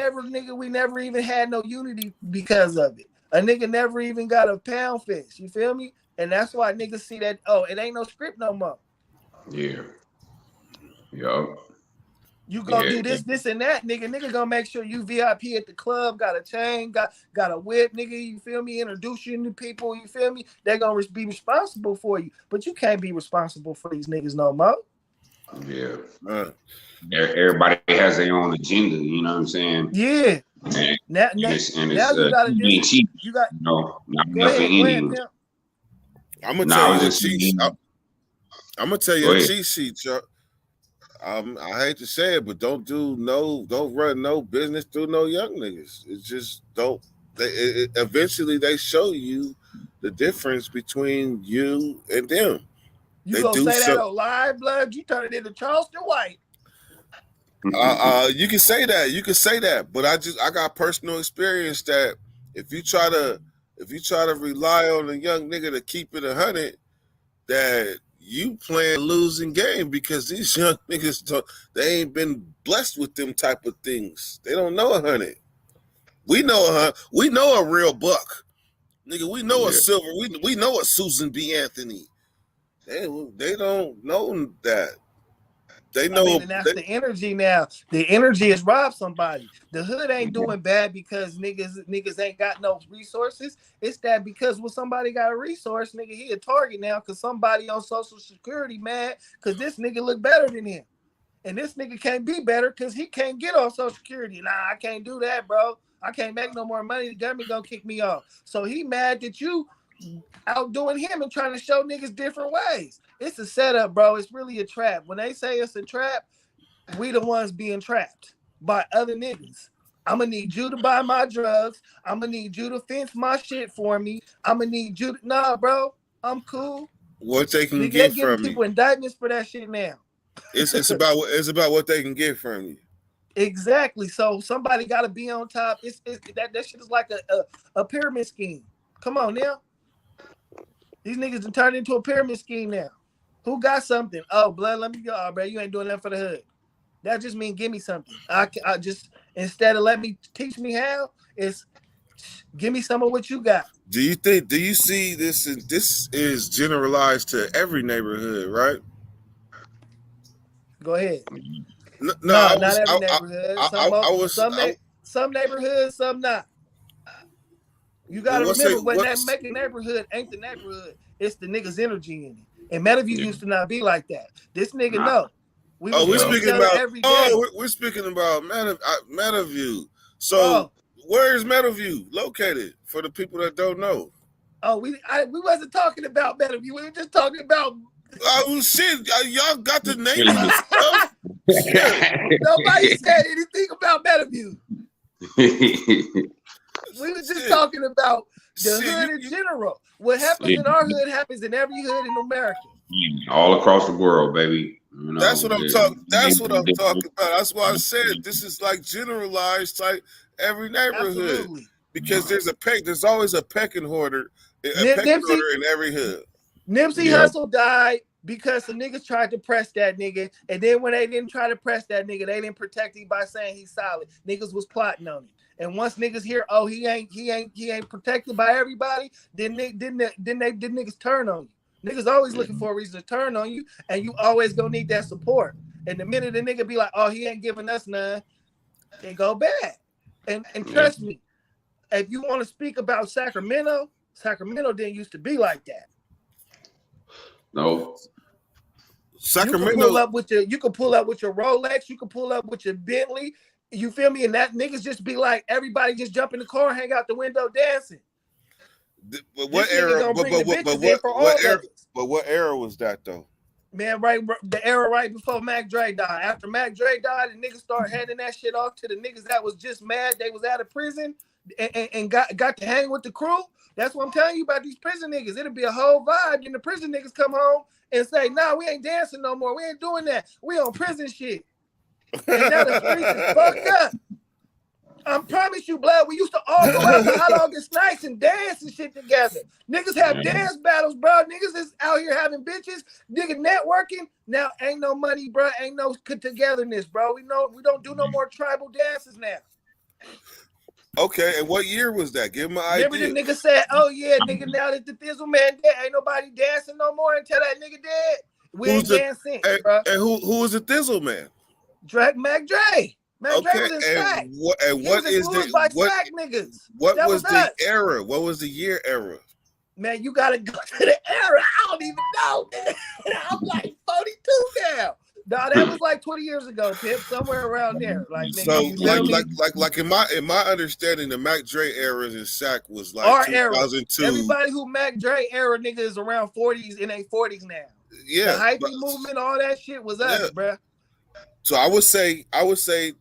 we never even had no unity because of it. A nigga never even got a pound fist. You feel me? And that's why niggas see that, oh, it ain't no script no more. Yeah. Yup. You gonna do this, and that, nigga. Nigga gonna make sure you VIP at the club, got a chain, got a whip, nigga. You feel me? Introduce you to people. You feel me? They're gonna be responsible for you, but you can't be responsible for these niggas no more. Yeah. Everybody has their own agenda. You know what I'm saying? Yeah. And now you gotta cheap. You got not go ahead, I'm gonna tell you the cheat. I'm gonna tell you a cheat sheet, Chuck. I hate to say it, but don't run no business through no young niggas. It's just don't. Eventually they show you the difference between you and them. You gonna say that on live, blood? You turn it into Charleston White. You can say that, but I got personal experience that if you try to rely on a young nigga to keep it 100, that you playing a losing game because these young niggas they ain't been blessed with them type of things. They don't know 100. We know a real buck, nigga. We know a silver. We know a Susan B. Anthony. They don't know that. They know, and that's the energy now. The energy is robbed somebody. The hood ain't doing bad because niggas ain't got no resources. It's that because when somebody got a resource, nigga, he a target now because somebody on Social Security mad because this nigga look better than him. And this nigga can't be better because he can't get on Social Security. Nah, I can't do that, bro. I can't make no more money. The government gonna kick me off. So he mad that you outdoing him and trying to show niggas different ways. It's a setup, bro. It's really a trap. When they say it's a trap, we the ones being trapped by other niggas. I'm gonna need you to buy my drugs. I'm gonna need you to fence my shit for me. I'm gonna need you to, nah, bro. I'm cool. What they can get from people me. Indictments for that shit now. It's about what they can get from you. Exactly. So somebody got to be on top. That shit is like a pyramid scheme. Come on now. These niggas have turned into a pyramid scheme now. Who got something? Oh, blood, let me go. Oh, bro, you ain't doing nothing for the hood. That just mean give me something. I just, instead of teach me how, it's give me some of what you got. Do you see this? This is generalized to every neighborhood, right? Go ahead. No, not every neighborhood. Some neighborhoods, some not. You gotta remember when that making neighborhood ain't the neighborhood, it's the niggas' energy in it. And Meadowview used to not be like that. This nigga know. We're speaking about Meadowview. So where's Meadowview located for the people that don't know? Oh, we wasn't talking about Meadowview. We were just talking about. Oh shit! Y'all got the name of the stuff. Nobody said anything about Meadowview. We were just talking about the hood in general. What happens in our hood happens in every hood in America. All across the world, baby. You know, that's what I'm talking. That's what I'm talking about. That's why I said this is like generalized, like every neighborhood. Absolutely. Because there's always a pecking order in every hood. Nipsey Hussle died because the niggas tried to press that nigga, and then when they didn't try to press that nigga, they didn't protect him by saying he's solid. Niggas was plotting on him. And once niggas hear, oh, he ain't protected by everybody, then niggas turn on you. Niggas always looking for a reason to turn on you, and you always gonna need that support. And the minute the nigga be like, oh, he ain't giving us none, it go bad. And trust me, if you want to speak about Sacramento didn't used to be like that. No. Sacramento. You can pull up with your Rolex, you can pull up with your Bentley. You feel me? And that niggas just be like, everybody just jump in the car, hang out the window dancing. But what era? But what era was that though? Man, the era right before Mac Dre died. After Mac Dre died, the niggas started handing that shit off to the niggas that was just mad they was out of prison and got to hang with the crew. That's what I'm telling you about these prison niggas. It'll be a whole vibe. And the prison niggas come home and say, nah, we ain't dancing no more. We ain't doing that. We on prison shit. And now the streets is fucked up. I promise you, blood, we used to all go out to Hot August nights and dance and shit together. Niggas have dance battles, bro. Niggas is out here having bitches. Nigga networking. Now ain't no money, bro. Ain't no togetherness, bro. We don't do no more tribal dances now. Okay, and what year was that? Give me an idea. Remember the nigga said, oh yeah, nigga, now that the Thizzle man dead, ain't nobody dancing no more until that nigga dead. We ain't dancing, bro. And who was the Thizzle man? Mac Dre. Mac Dre was in Sac. What was the era? What was the year era? Man, you gotta go to the era. I don't even know. I'm like 42 now. No, that was like 20 years ago, Pip, somewhere around there. Like, nigga, like in my understanding, the Mac Dre era in Sac was like our 2002. Era. Everybody who Mac Dre era nigga is around 40s in their 40s now. Yeah, the hyping movement, all that shit was us, bruh. So I would say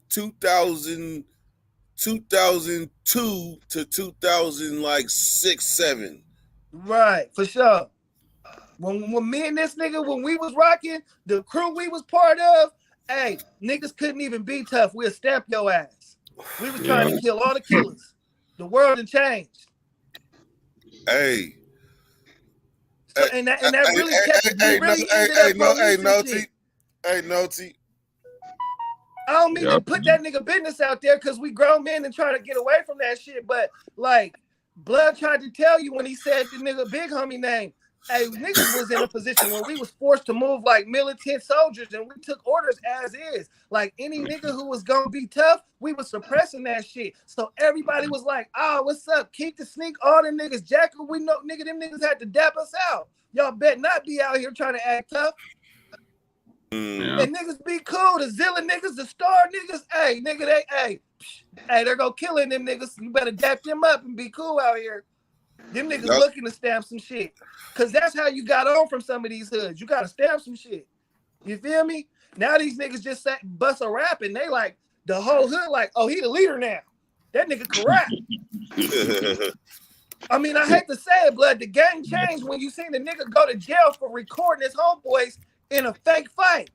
2002 to 2006, 7. Right, for sure. When me and this nigga, when we was rocking, the crew we was part of, hey, niggas couldn't even be tough. We'll stamp your ass. We was trying to kill all the killers. The world had changed. Hey. So, and that really Noti. I don't mean to put that nigga business out there because we grown men and trying to get away from that shit. But like Blood tried to tell you when he said the nigga big homie name, hey, niggas was in a position where we was forced to move like militant soldiers and we took orders as is. Like any nigga who was gonna be tough, we was suppressing that shit. So everybody was like, oh, what's up? Keep the sneak, all them niggas jacket. We know nigga, them niggas had to dap us out. Y'all bet not be out here trying to act tough. And niggas be cool. The Zilla niggas, the Star niggas, hey, nigga, they're gonna killing them niggas. You better dap them up and be cool out here. Them niggas looking to stamp some shit. Cause that's how you got on from some of these hoods. You gotta stamp some shit. You feel me? Now these niggas just bust a rap and they like the whole hood like, oh, he the leader now. That nigga can rap. I mean, I hate to say it, blood. The game changed when you seen the nigga go to jail for recording his homeboys in a fake fight.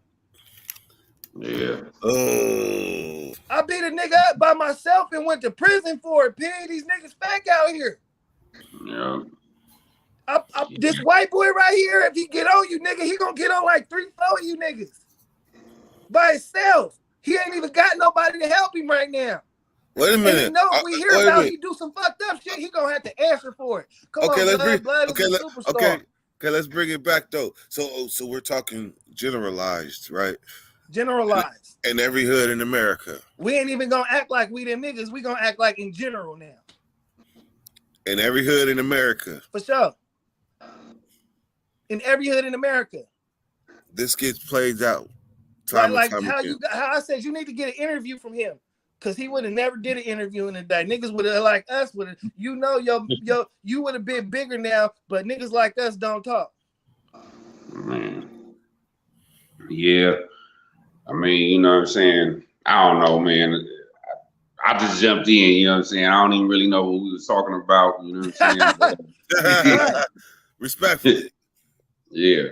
Yeah. I beat a nigga up by myself and went to prison for it, P. These niggas fake out here. Yeah. This white boy right here, if he get on you, nigga, he gonna get on like 3-4 of you niggas. By himself. He ain't even got nobody to help him right now. Wait a minute. And you know if we hear about he do some fucked up shit, he gonna have to answer for it. Okay, let's bring it back though. So we're talking generalized, right? Generalized. In every hood in America. We ain't even gonna act like we them niggas. We gonna act like in general now. In every hood in America. For sure. In every hood in America. This gets played out. How I said you need to get an interview from him. Cause he would have never did an interview in the day. Niggas would have like us would have, you would have been bigger now, but niggas like us don't talk. Man. Yeah. I mean, you know what I'm saying? I don't know, man. I just jumped in, you know what I'm saying? I don't even really know what we was talking about, you know what I'm saying? Respectfully. Yeah.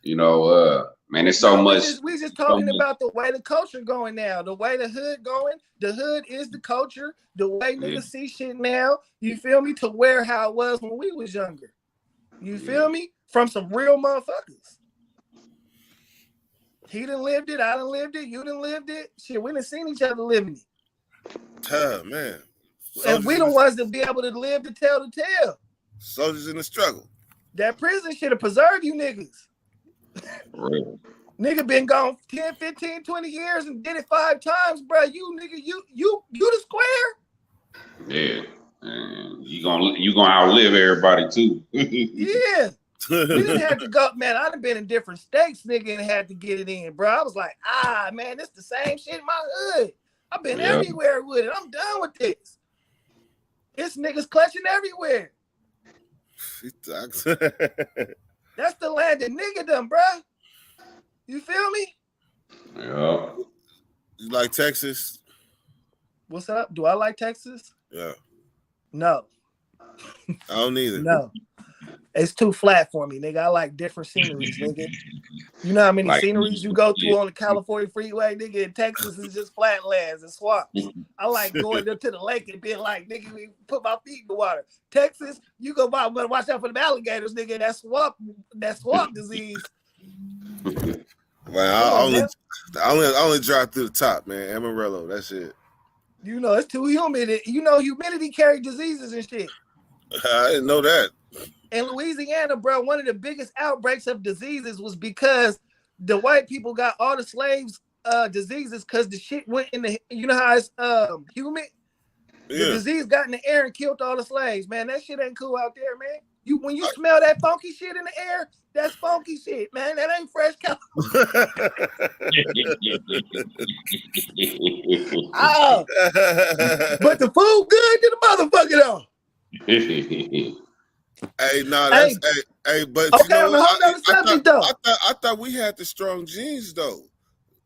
You know, man, it's so much. We just talking about the way the culture going now, the way the hood going. The hood is the culture. The way niggas see shit now. You feel me? To where how it was when we was younger. You feel me? From some real motherfuckers. He done lived it. I done lived it. You done lived it. Shit, we done seen each other living it. Man. And we the ones that be able to live to tell the tale. Soldiers in the struggle. That prison should have preserved you niggas. Real. Nigga been gone 10, 15, 20 years and did it 5 times, bro. You nigga, you the square. Yeah. And you gonna outlive everybody too. Yeah. We didn't have to go, man. I'd have been in different states, nigga, and had to get it in, bro. I was like, man, it's the same shit in my hood. I've been everywhere with it. I'm done with this. It's niggas clutching everywhere. That's the land of niggerdom, bro. You feel me? Yeah. You like Texas? What's up? Do I like Texas? Yeah. No. I don't either. No. It's too flat for me, nigga. I like different sceneries, nigga. You know how many sceneries you go through on the California freeway, nigga? In Texas is just flatlands and swamps. I like going up to the lake and being like, nigga, put my feet in the water. Texas, you go by, but watch out for the alligators, nigga. That swamp disease. Man, I only drive through the top, man. Amarillo, that's it. You know, it's too humid. You know, humidity carries diseases and shit. I didn't know that. In Louisiana, bro, one of the biggest outbreaks of diseases was because the white people got all the slaves diseases because the shit went in the, you know how it's humid? The disease got in the air and killed all the slaves, man. That shit ain't cool out there, man. When you smell that funky shit in the air, that's funky shit, man. That ain't fresh cow. Oh, but the food good to the motherfucker though. Hey, no, that's hey, but okay, you know on the whole other subject though. I thought we had the strong genes though.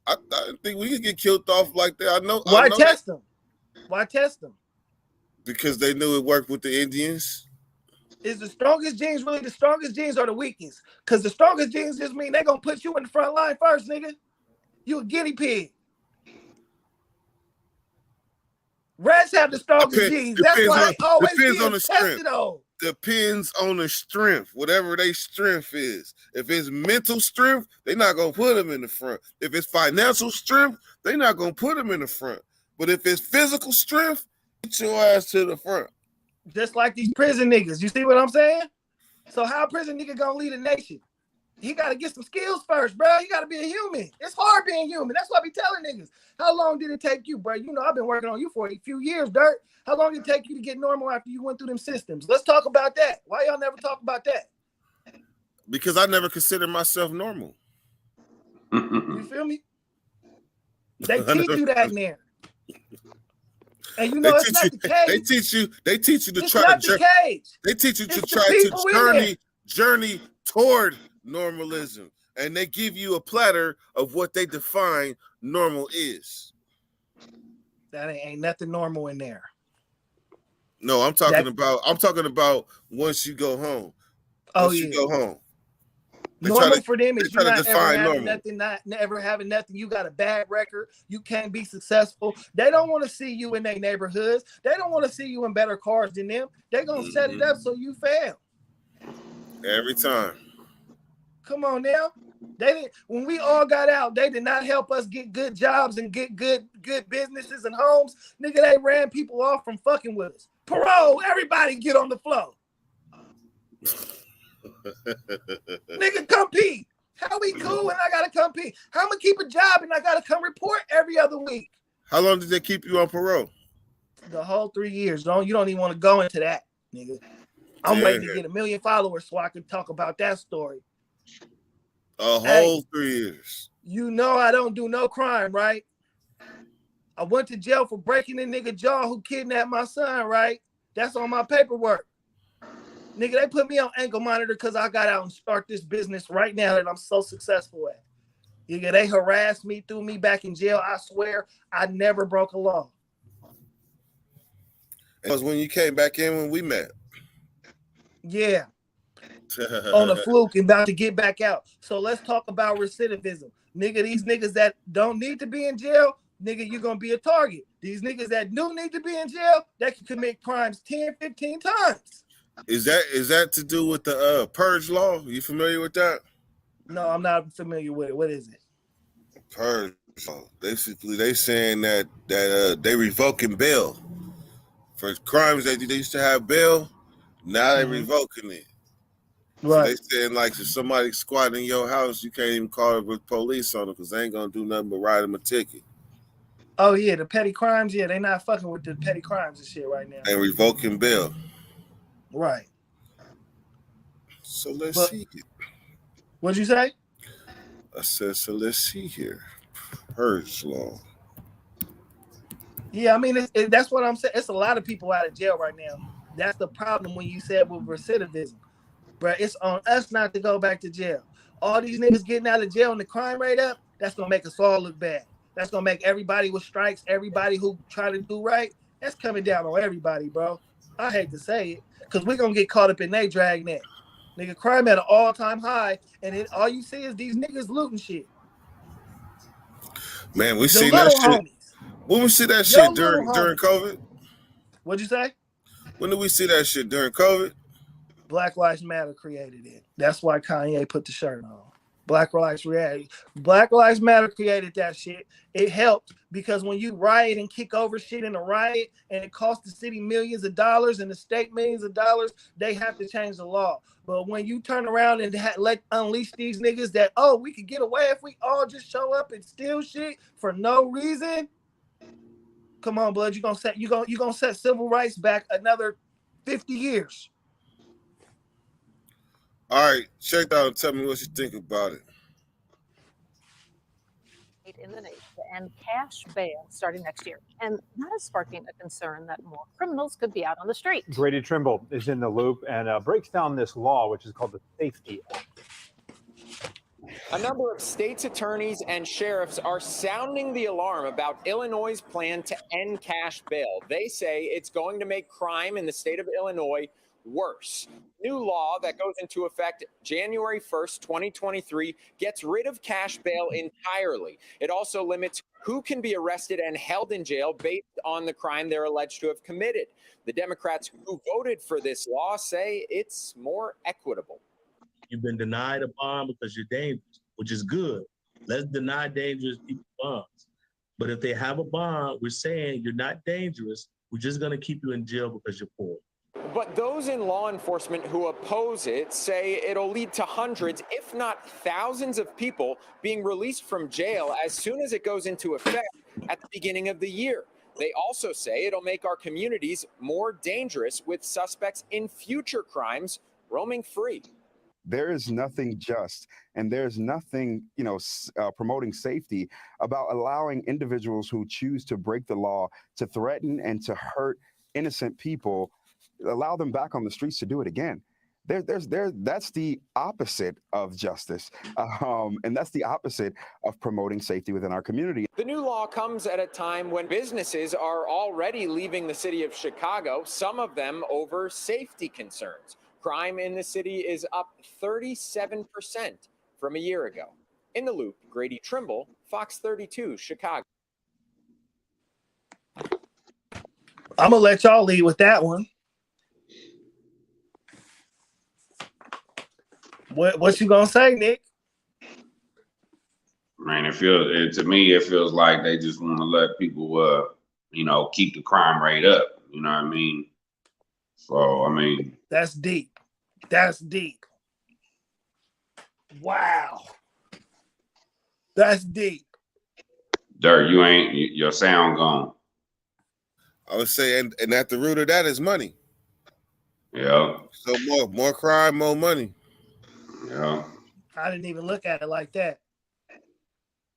I didn't think we could get killed off like that. Why test them? Why test them? Because they knew it worked with the Indians. Is the strongest genes really the strongest genes or the weakest? Because the strongest genes just mean they're gonna put you in the front line first, nigga. You a guinea pig. Rats have the strongest genes. That's why they always depends on the strength. On. Depends on the strength, whatever their strength is. If it's mental strength, they're not gonna put them in the front. If it's financial strength, they're not gonna put them in the front. But if it's physical strength, get your ass to the front. Just like these prison niggas. You see what I'm saying? So how a prison nigga gonna lead a nation? He gotta get some skills first, bro. You gotta be a human. It's hard being human. That's what I be telling niggas. How long did it take you, bro? You know, I've been working on you for a few years, Dirt. How long did it take you to get normal after you went through them systems? Let's talk about that. Why y'all never talk about that? Because I never considered myself normal. You feel me? They teach you that in there. And you know, it's not the cage. They teach you to it's try not to the cage. They teach you it's to try to journey toward normalism. And they give you a platter of what they define normal is. That ain't nothing normal in there. No, I'm talking about once you go home. Once you go home. Normal for them is you not ever having nothing. You got a bad record. You can't be successful. They don't want to see you in their neighborhoods. They don't want to see you in better cars than them. They're going to set it up so you fail. Every time. Come on now. They didn't. When we all got out, they did not help us get good jobs and get good businesses and homes. Nigga, they ran people off from fucking with us. Parole, everybody get on the floor. Nigga, compete. How we cool and I gotta compete? How I'm gonna keep a job and I gotta come report every other week? How long did they keep you on parole? The whole 3 years. You don't even want to go into that, nigga. I'm waiting to get 1 million followers so I can talk about that story. A whole 3 years. You know I don't do no crime, right? I went to jail for breaking the nigga jaw who kidnapped my son, right? That's on my paperwork. Nigga, they put me on ankle monitor because I got out and start this business right now that I'm so successful at. Nigga, they harassed me, threw me back in jail. I swear I never broke a law. It was when you came back in when we met. Yeah. On a fluke and about to get back out. So let's talk about recidivism. Nigga, these niggas that don't need to be in jail, nigga, you're going to be a target. These niggas that do need to be in jail, they can commit crimes 10, 15 times. Is that to do with the purge law? You familiar with that? No, I'm not familiar with it. What is it? Purge law. Basically, they saying that they revoking bail for crimes that they used to have bail. Now they revoking it. Right. So they saying like if somebody squatting in your house, you can't even call the police on them because they ain't gonna do nothing but write them a ticket. Oh yeah, the petty crimes. Yeah, they not fucking with the petty crimes and shit right now. and revoking bail. Right. So let's But see. what'd you say? I said, so let's see here. Purge law. Yeah, I mean, that's what I'm saying. It's a lot of people out of jail right now. That's the problem when you said with recidivism. Bro, it's on us not to go back to jail. All these niggas getting out of jail and the crime rate up, that's going to make us all look bad. That's going to make everybody with strikes, everybody who try to do right, that's coming down on everybody, bro. I hate to say it, because we're going to get caught up in their dragnet. Nigga, crime at an all-time high, and all you see is these niggas looting shit. Man, we The seen that little shit. homies. When we see that Your shit during little COVID? What'd you say? When did we see that shit during COVID? Black Lives Matter created it. That's why Kanye put the shirt on. Black Lives Matter created that shit. It helped because when you riot and kick over shit in a riot and it costs the city millions of dollars and the state millions of dollars, they have to change the law. But when you turn around and let unleash these niggas that, oh, we could get away if we all just show up and steal shit for no reason. Come on, blood, you gonna set civil rights back another 50 years. All right, check that out and tell me what you think about it. In the nation and cash bail starting next year. And that is sparking a concern that more criminals could be out on the street. Grady Trimble is in the loop and breaks down this law, which is called the Safety Act. A number of states' attorneys and sheriffs are sounding the alarm about Illinois' plan to end cash bail. They say it's going to make crime in the state of Illinois worse. New law that goes into effect January 1st, 2023 gets rid of cash bail entirely. It also limits who can be arrested and held in jail based on the crime they're alleged to have committed. The Democrats who voted for this law say it's more equitable. You've been denied a bond because you're dangerous, which is good. Let's deny dangerous people bonds. But if they have a bond, we're saying you're not dangerous. We're just going to keep you in jail because you're poor. But those in law enforcement who oppose it say it'll lead to hundreds, if not thousands of people being released from jail as soon as it goes into effect at the beginning of the year. They also say it'll make our communities more dangerous with suspects in future crimes roaming free. There is nothing just, and there's nothing, promoting safety about allowing individuals who choose to break the law to threaten and to hurt innocent people, allow them back on the streets to do it again. That's the opposite of justice, and that's the opposite of promoting safety within our community. The new law comes at a time when businesses are already leaving the city of Chicago, some of them over safety concerns. Crime in the city is up 37% from a year ago. In the Loop, Grady Trimble, Fox 32, Chicago. I'm gonna let y'all lead with that one. What you gonna say, Nick? Man, to me, it feels like they just want to let people, keep the crime rate up. You know what I mean? So, That's deep. That's deep. Wow. That's deep. Dirt, your sound gone. I would say, and at the root of that is money. Yeah. So more crime, more money. Yeah. I didn't even look at it like that.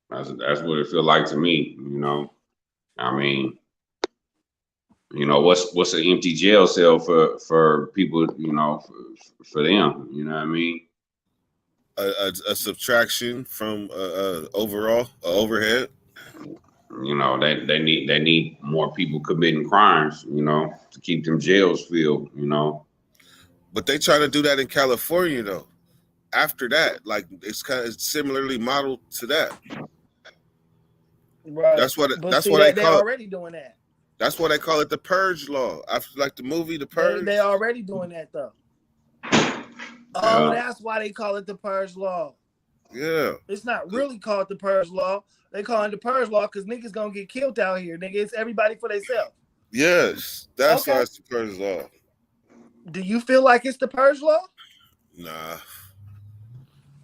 That's what it feels like to me, what's an empty jail cell for people, for them, you know what I mean? A subtraction from overhead. They need more people committing crimes, to keep them jails filled, But they try to do that in California though. After that, like it's kind of similarly modeled to that. Right. That's what But that's see, what they they're call it. already doing that. That's why they call it the Purge law. After like the movie, The Purge. They already doing that though. Oh, that's why they call it the Purge law. Yeah. It's not really called the Purge law. They call it the Purge law because niggas gonna get killed out here. Nigga, it's everybody for themselves. Yes, that's Okay. why it's the Purge law. Do you feel like it's the Purge law? Nah.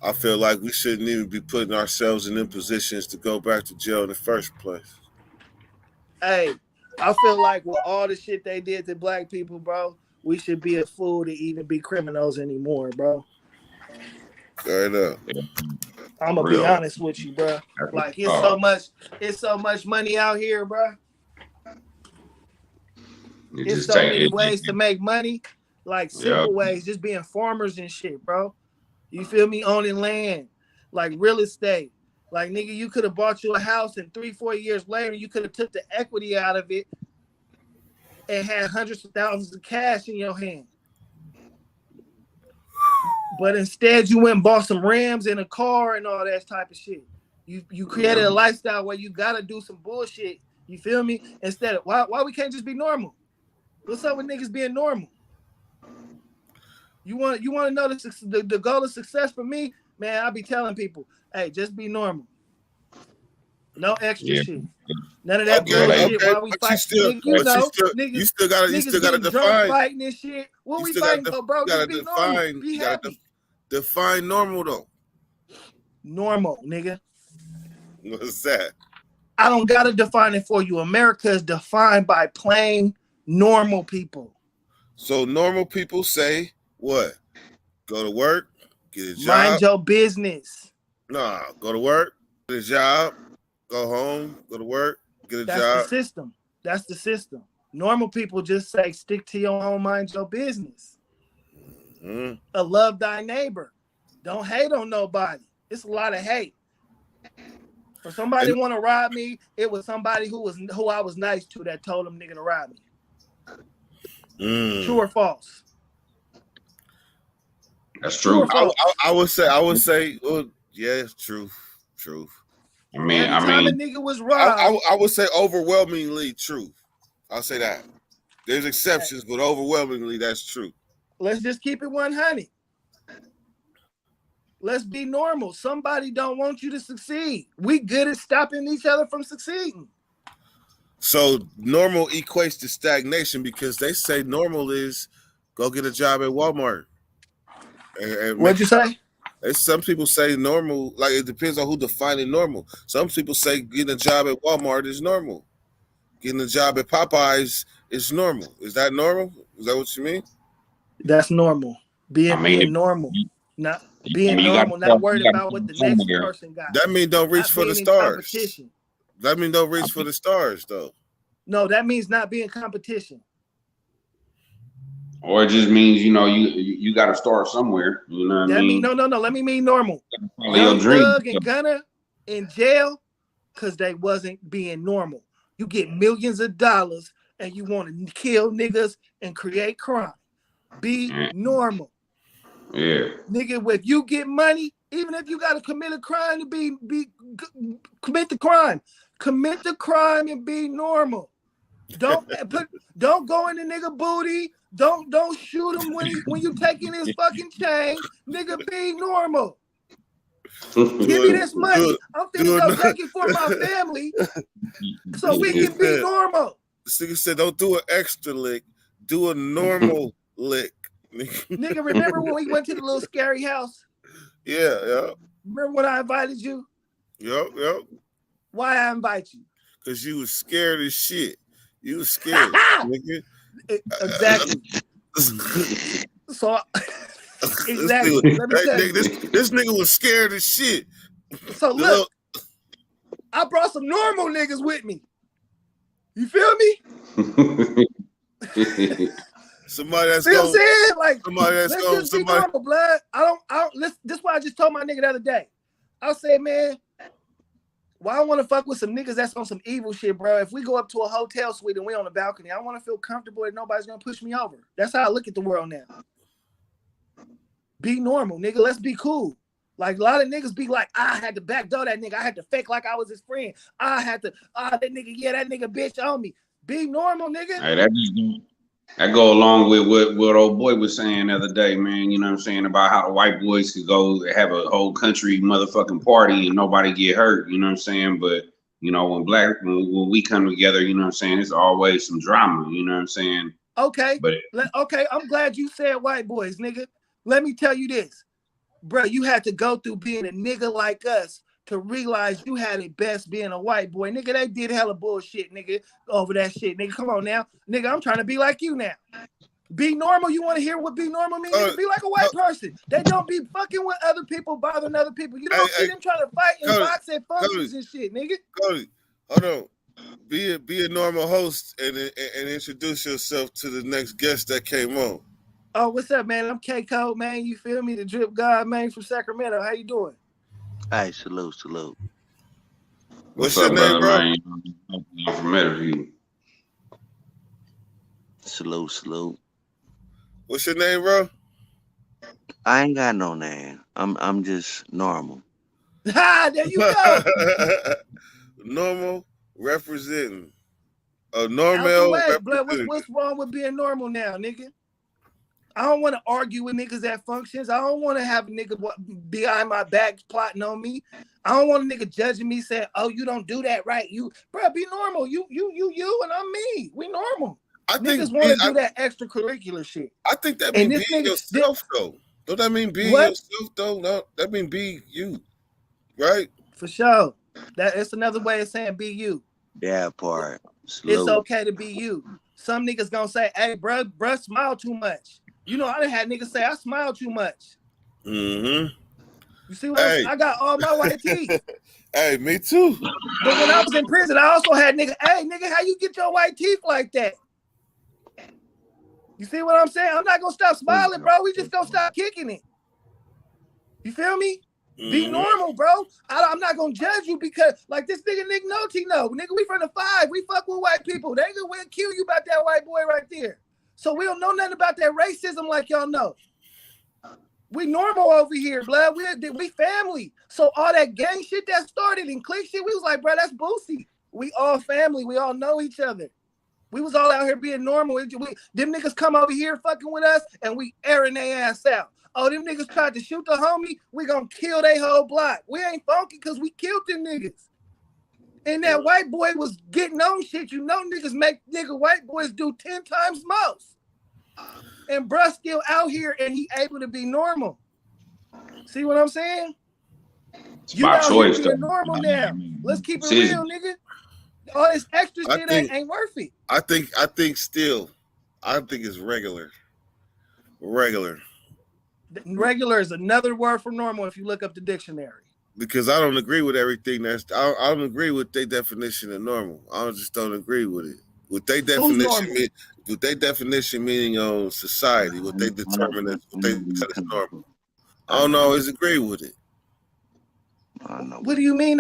I feel like we shouldn't even be putting ourselves in them positions to go back to jail in the first place. Hey, I feel like with all the shit they did to black people, bro, we should be a fool to even be criminals anymore, bro. Right up. I'm gonna be honest with you, bro. Like it's so much money out here, bro. It's so many ways to make money, like simple ways, just being farmers and shit, bro. You feel me? Owning land, like real estate. Like, nigga, you could have bought you a house and 3-4 years later, you could have took the equity out of it and had hundreds of thousands of cash in your hand. But instead, you went and bought some Rams and a car and all that type of shit. You created a lifestyle where you gotta do some bullshit. You feel me? Instead of why we can't just be normal? What's up with niggas being normal? You want to know the goal of success for me, man? I be telling people, hey, just be normal. No extra shit. None of that bullshit. Okay. Why we fight? You still gotta define fighting this shit. What we fighting for, bro? Just be normal. Be happy. Define normal though. Normal, nigga. What's that? I don't gotta define it for you. America is defined by plain normal people. So normal people say what? Go to work, get a job. Mind your business. Nah, go to work, get a job, go home, go to work, get a job. That's the system. That's the system. Normal people just say, stick to your own, mind your business. Love thy neighbor. Don't hate on nobody. It's a lot of hate. For somebody to want to rob me, it was somebody who I was nice to that told them nigga to rob me. True or false? That's true. I would say, well, yeah, it's true. I mean, a nigga was robbed. I would say overwhelmingly true. I'll say that. There's exceptions, but overwhelmingly that's true. Let's just keep it 100. Let's be normal. Somebody don't want you to succeed. We good at stopping each other from succeeding. So normal equates to stagnation because they say normal is go get a job at Walmart. What'd you say? Some people say normal, like it depends on who defining normal. Some people say getting a job at Walmart is normal. Getting a job at Popeyes is normal. Is that normal? Is that what you mean? That's normal. Being normal. Not being normal, not worried about what the next person got. That means don't reach for the stars. That means don't reach for the stars, though. No, that means not being competition. Or it just means, you got to start somewhere. You know what I mean? No. Let me mean normal. Thug and Gunna in jail because they wasn't being normal. You get millions of dollars and you want to kill niggas and create crime. Be normal. Yeah. Nigga, if you get money, even if you got to commit a crime to commit the crime. Commit the crime and be normal. Don't go in the nigga booty. Don't shoot him when you taking his fucking chain. Nigga, be normal. Give me this money. I'm finna go take it for my family so we can be normal. This nigga said don't do an extra lick. Do a normal lick. Nigga, remember when we went to the little scary house? Yeah. Remember when I invited you? Yep. Why I invite you? Because you was scared as shit. You was scared, nigga. Exactly. So exactly. Let me tell you. This nigga was scared as shit. So look, I brought some normal niggas with me. You feel me? Somebody that's going. Somebody that's going. Somebody. Normal, blood. I don't. Listen, this is what I just told my nigga the other day. I said, man, why I want to fuck with some niggas that's on some evil shit, bro? If we go up to a hotel suite and we on the balcony, I want to feel comfortable that nobody's gonna push me over. That's how I look at the world now. Be normal, nigga. Let's be cool. Like a lot of niggas be like, I had to backdoor that nigga. I had to fake like I was his friend. I had to, that nigga bitch on me. Be normal, nigga. Hey, that go along with what old boy was saying the other day, man. You know what I'm saying? About how the white boys could go have a whole country motherfucking party and nobody get hurt. You know what I'm saying? But, when we come together, you know what I'm saying? It's always some drama. You know what I'm saying? Okay. Okay, I'm glad you said white boys, nigga. Let me tell you this. Bro, you had to go through being a nigga like us to realize you had it best being a white boy. Nigga, they did hella bullshit, nigga, over that shit. Nigga, come on now. Nigga, I'm trying to be like you now. Be normal. You want to hear what be normal means? Nigga, be like a white person. They don't be fucking with other people, bothering other people. You don't see them trying to fight and box at functions and shit, nigga. Cody, hold on. Be a normal host and introduce yourself to the next guest that came on. Oh, what's up, man? I'm K Code, man. You feel me? The Drip God, man, from Sacramento. How you doing? Hey, salute. What's your name, bro? Man? I'm from Meadowview. Salute. What's your name, bro? I ain't got no name. I'm just normal. Ah, there you go. Normal representing. Out the Normal way, blood. representing. What's wrong with being normal now, nigga? I don't want to argue with niggas at functions. I don't want to have a nigga behind my back plotting on me. I don't want a nigga judging me saying, "Oh, you don't do that right." You, bro, be normal. You, and I'm me. We normal. Niggas want to do that extracurricular shit. I think that means being yourself, though. Don't that mean being yourself, though? No, that mean be you, right? For sure. That's another way of saying be you. Yeah, part. Salute. It's okay to be you. Some niggas gonna say, "Hey, bruh, smile too much." You know, I done had niggas say I smile too much. Mm-hmm. You see what I got all my white teeth. Hey, me too. But when I was in prison, I also had niggas, "Hey, nigga, how you get your white teeth like that?" You see what I'm saying? I'm not gonna stop smiling, bro. We just gonna stop kicking it. You feel me? Be normal, bro. I'm not gonna judge you because, like this nigga Nick Notino, nigga, we from the 5. We fuck with white people. They gonna kill you about that white boy right there. So we don't know nothing about that racism like y'all know. We normal over here, blood. We family. So all that gang shit that started and clique shit, we was like, bro, that's Boosie. We all family. We all know each other. We was all out here being normal. Them niggas come over here fucking with us and we airing their ass out. Oh, them niggas tried to shoot the homie. We gonna kill they whole block. We ain't funky because we killed them niggas. And that white boy was getting on shit. You know niggas make white boys do 10 times most. And bruh still out here and he able to be normal. See what I'm saying? It's you my out choice, here being normal now. Let's keep it real, nigga. All this extra shit ain't worth it. I think it's regular. Regular is another word for normal if you look up the dictionary. Because I don't agree with everything I don't agree with their definition of normal. I just don't agree with it. With their definition meaning on society, what they determine as what they consider normal. I don't always agree with it. What do you mean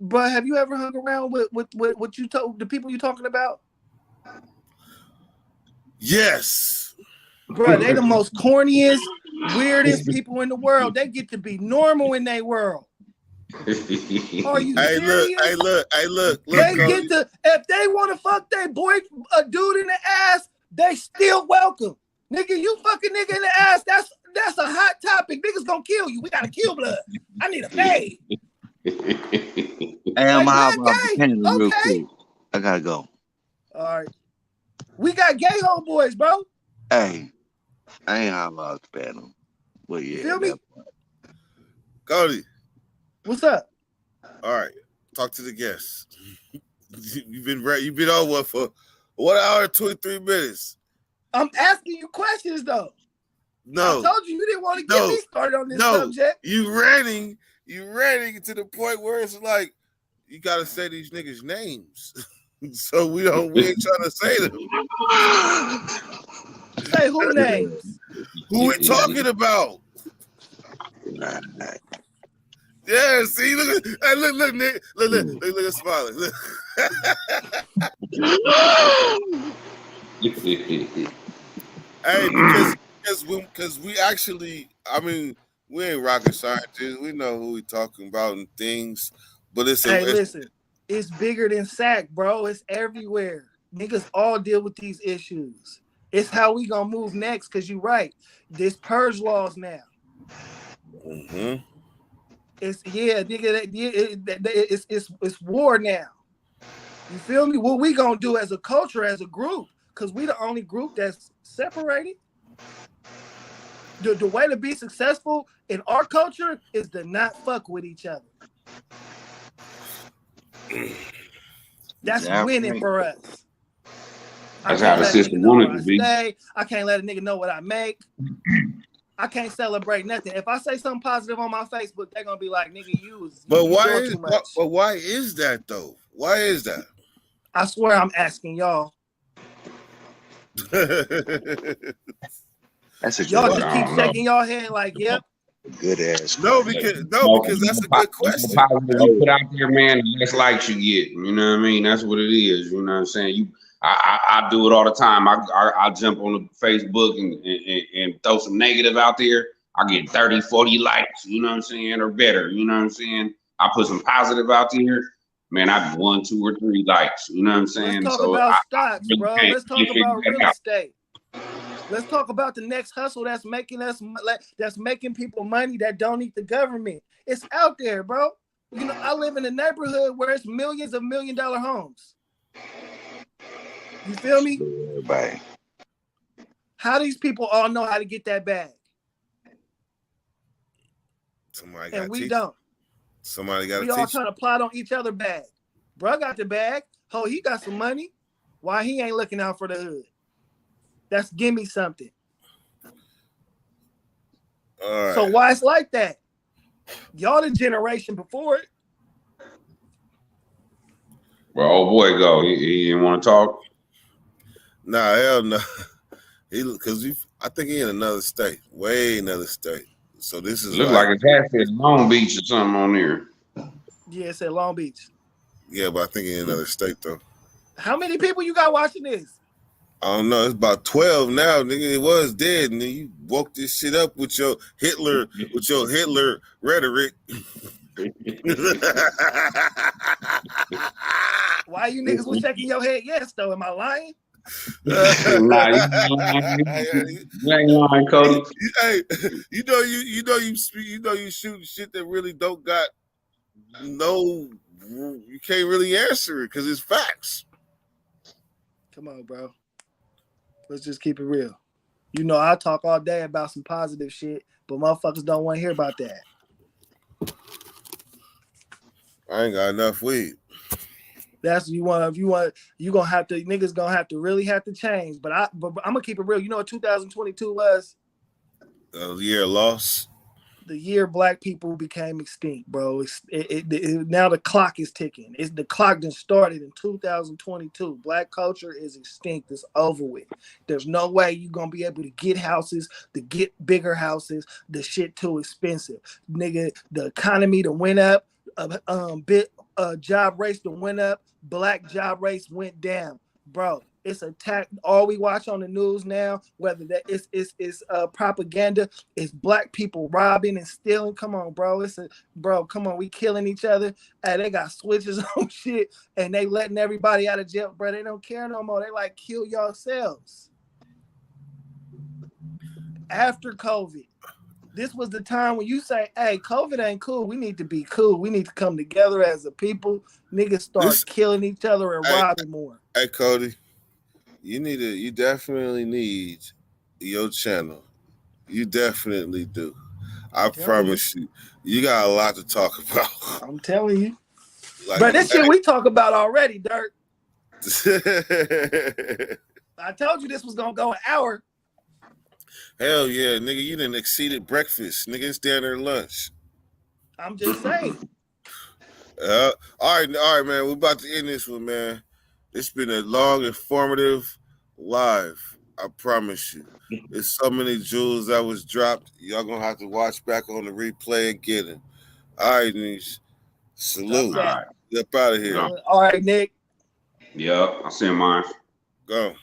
but have you ever hung around with what you told the people you talking about? Yes. Bro, they the most corniest, weirdest people in the world. They get to be normal in their world. Are you serious? Hey, look. They get to, if they want to fuck their boy, a dude in the ass, they still welcome. Nigga, you fucking nigga in the ass, that's a hot topic. Niggas gonna kill you. We gotta kill blood. I need a fade. Hey, I'm out real quick. I gotta go. All right. We got gay homeboys, bro. Hey, I ain't how about Phantom. Well, yeah. Feel me? Cody. What's up? All right. Talk to the guests. You've been on one for 1 hour and 23 minutes. I'm asking you questions though. No. I told you didn't want to get me started on this subject. You ranting to the point where it's like you gotta say these niggas' names. So we ain't trying to say them. Say who names? Who we talking about? Yeah, see, look, Nick, look at smiling. Look. Hey, because we actually, I mean, we ain't rocket scientists. We know who we talking about and things, but listen, it's bigger than SAC, bro. It's everywhere. Niggas all deal with these issues. It's how we gonna move next. Cause you're right. There's purge laws now. Mm-hmm. It's war now. You feel me? What we gonna do as a culture, as a group? Cause we the only group that's separated. The way to be successful in our culture is to not fuck with each other. That's Yeah, winning right. for us. That's how the let a system nigga know wanted where to I be. stay. I can't let a nigga know what I make. I can't celebrate nothing. If I say something positive on my Facebook, they're gonna be like, "Nigga, you But why doing is too much." but why is that though? Why is that? I swear, I'm asking y'all. That's a Y'all good, just I keep don't know. shaking your head like, "Yep." good ass No, question. because that's a good question. The positive you put out there, man, the less likes you get. You know what I mean? That's what it is. You know what I'm saying? I do it all the time. I jump on the Facebook and throw some negative out there. I get 30, 40 likes, you know what I'm saying, or better. You know what I'm saying? I put some positive out there, man, I get 1, 2, or 3 likes. You know what I'm Let's saying? talk So about I stocks, really bro. can't Let's talk figure about that real out. estate. Let's talk about the next hustle that's making people money that don't need the government. It's out there, bro. You know, I live in a neighborhood where it's millions of $1 million homes. You feel me? Everybody. How these people all know how to get that bag, Somebody and got we teach. don't. Somebody got We to all teach. trying to plot on each other bag. Bro got the bag. Oh, he got some money. Why he ain't looking out for the hood? That's give me something. All right. So why it's like that? Y'all the generation before it. Well, old boy go. He didn't want to talk. Nah, hell no. I think he in another state, way another state. So this is Look like it's actually Long Beach or something on there. Yeah, it said Long Beach. Yeah, but I think he in another state though. How many people you got watching this? I don't know. It's about 12 now, nigga. It was dead, and then you woke this shit up with your Hitler rhetoric. Why you niggas was shaking your head? Yes, though. Am I lying? Nah, you ain't lying, Cody. Hey, you shooting shit that really don't got no. You can't really answer it because it's facts. Come on, bro. Let's just keep it real. You know, I talk all day about some positive shit, but motherfuckers don't want to hear about that. I ain't got enough weed. That's you gonna have to niggas gonna have to really have to change. But I'm gonna keep it real. You know what 2022 was? A year loss. The year black people became extinct, bro. Now the clock is ticking. The clock that started in 2022. Black culture is extinct. It's over with. There's no way you're gonna be able to get houses, to get bigger houses. The shit too expensive, nigga. The economy that went up, job race that went up. Black job race went down, bro. It's attack. All we watch on the news now, whether that is propaganda, is black people robbing and stealing. Come on, bro. Come on, we killing each other. And they got switches on shit, and they letting everybody out of jail, bro. They don't care no more. They like kill yourselves. After COVID, this was the time when you say, "Hey, COVID ain't cool. We need to be cool. We need to come together as a people." Niggas start killing each other and robbing more. Hey, Cody. You definitely need your channel. You definitely do. I promise you. You got a lot to talk about. I'm telling you. Like, but this shit we talk about already, Dirk. I told you this was gonna go an hour. Hell yeah, nigga, you done exceeded breakfast. Nigga, it's down there lunch. I'm just saying. All right, man. We're about to end this one, man. It's been a long, informative live. I promise you. There's so many jewels that was dropped. Y'all gonna have to watch back on the replay and get it. All right, Niche. Salute. All right. Get up out of here. All right, Nick. Yep, I seen mine. Go.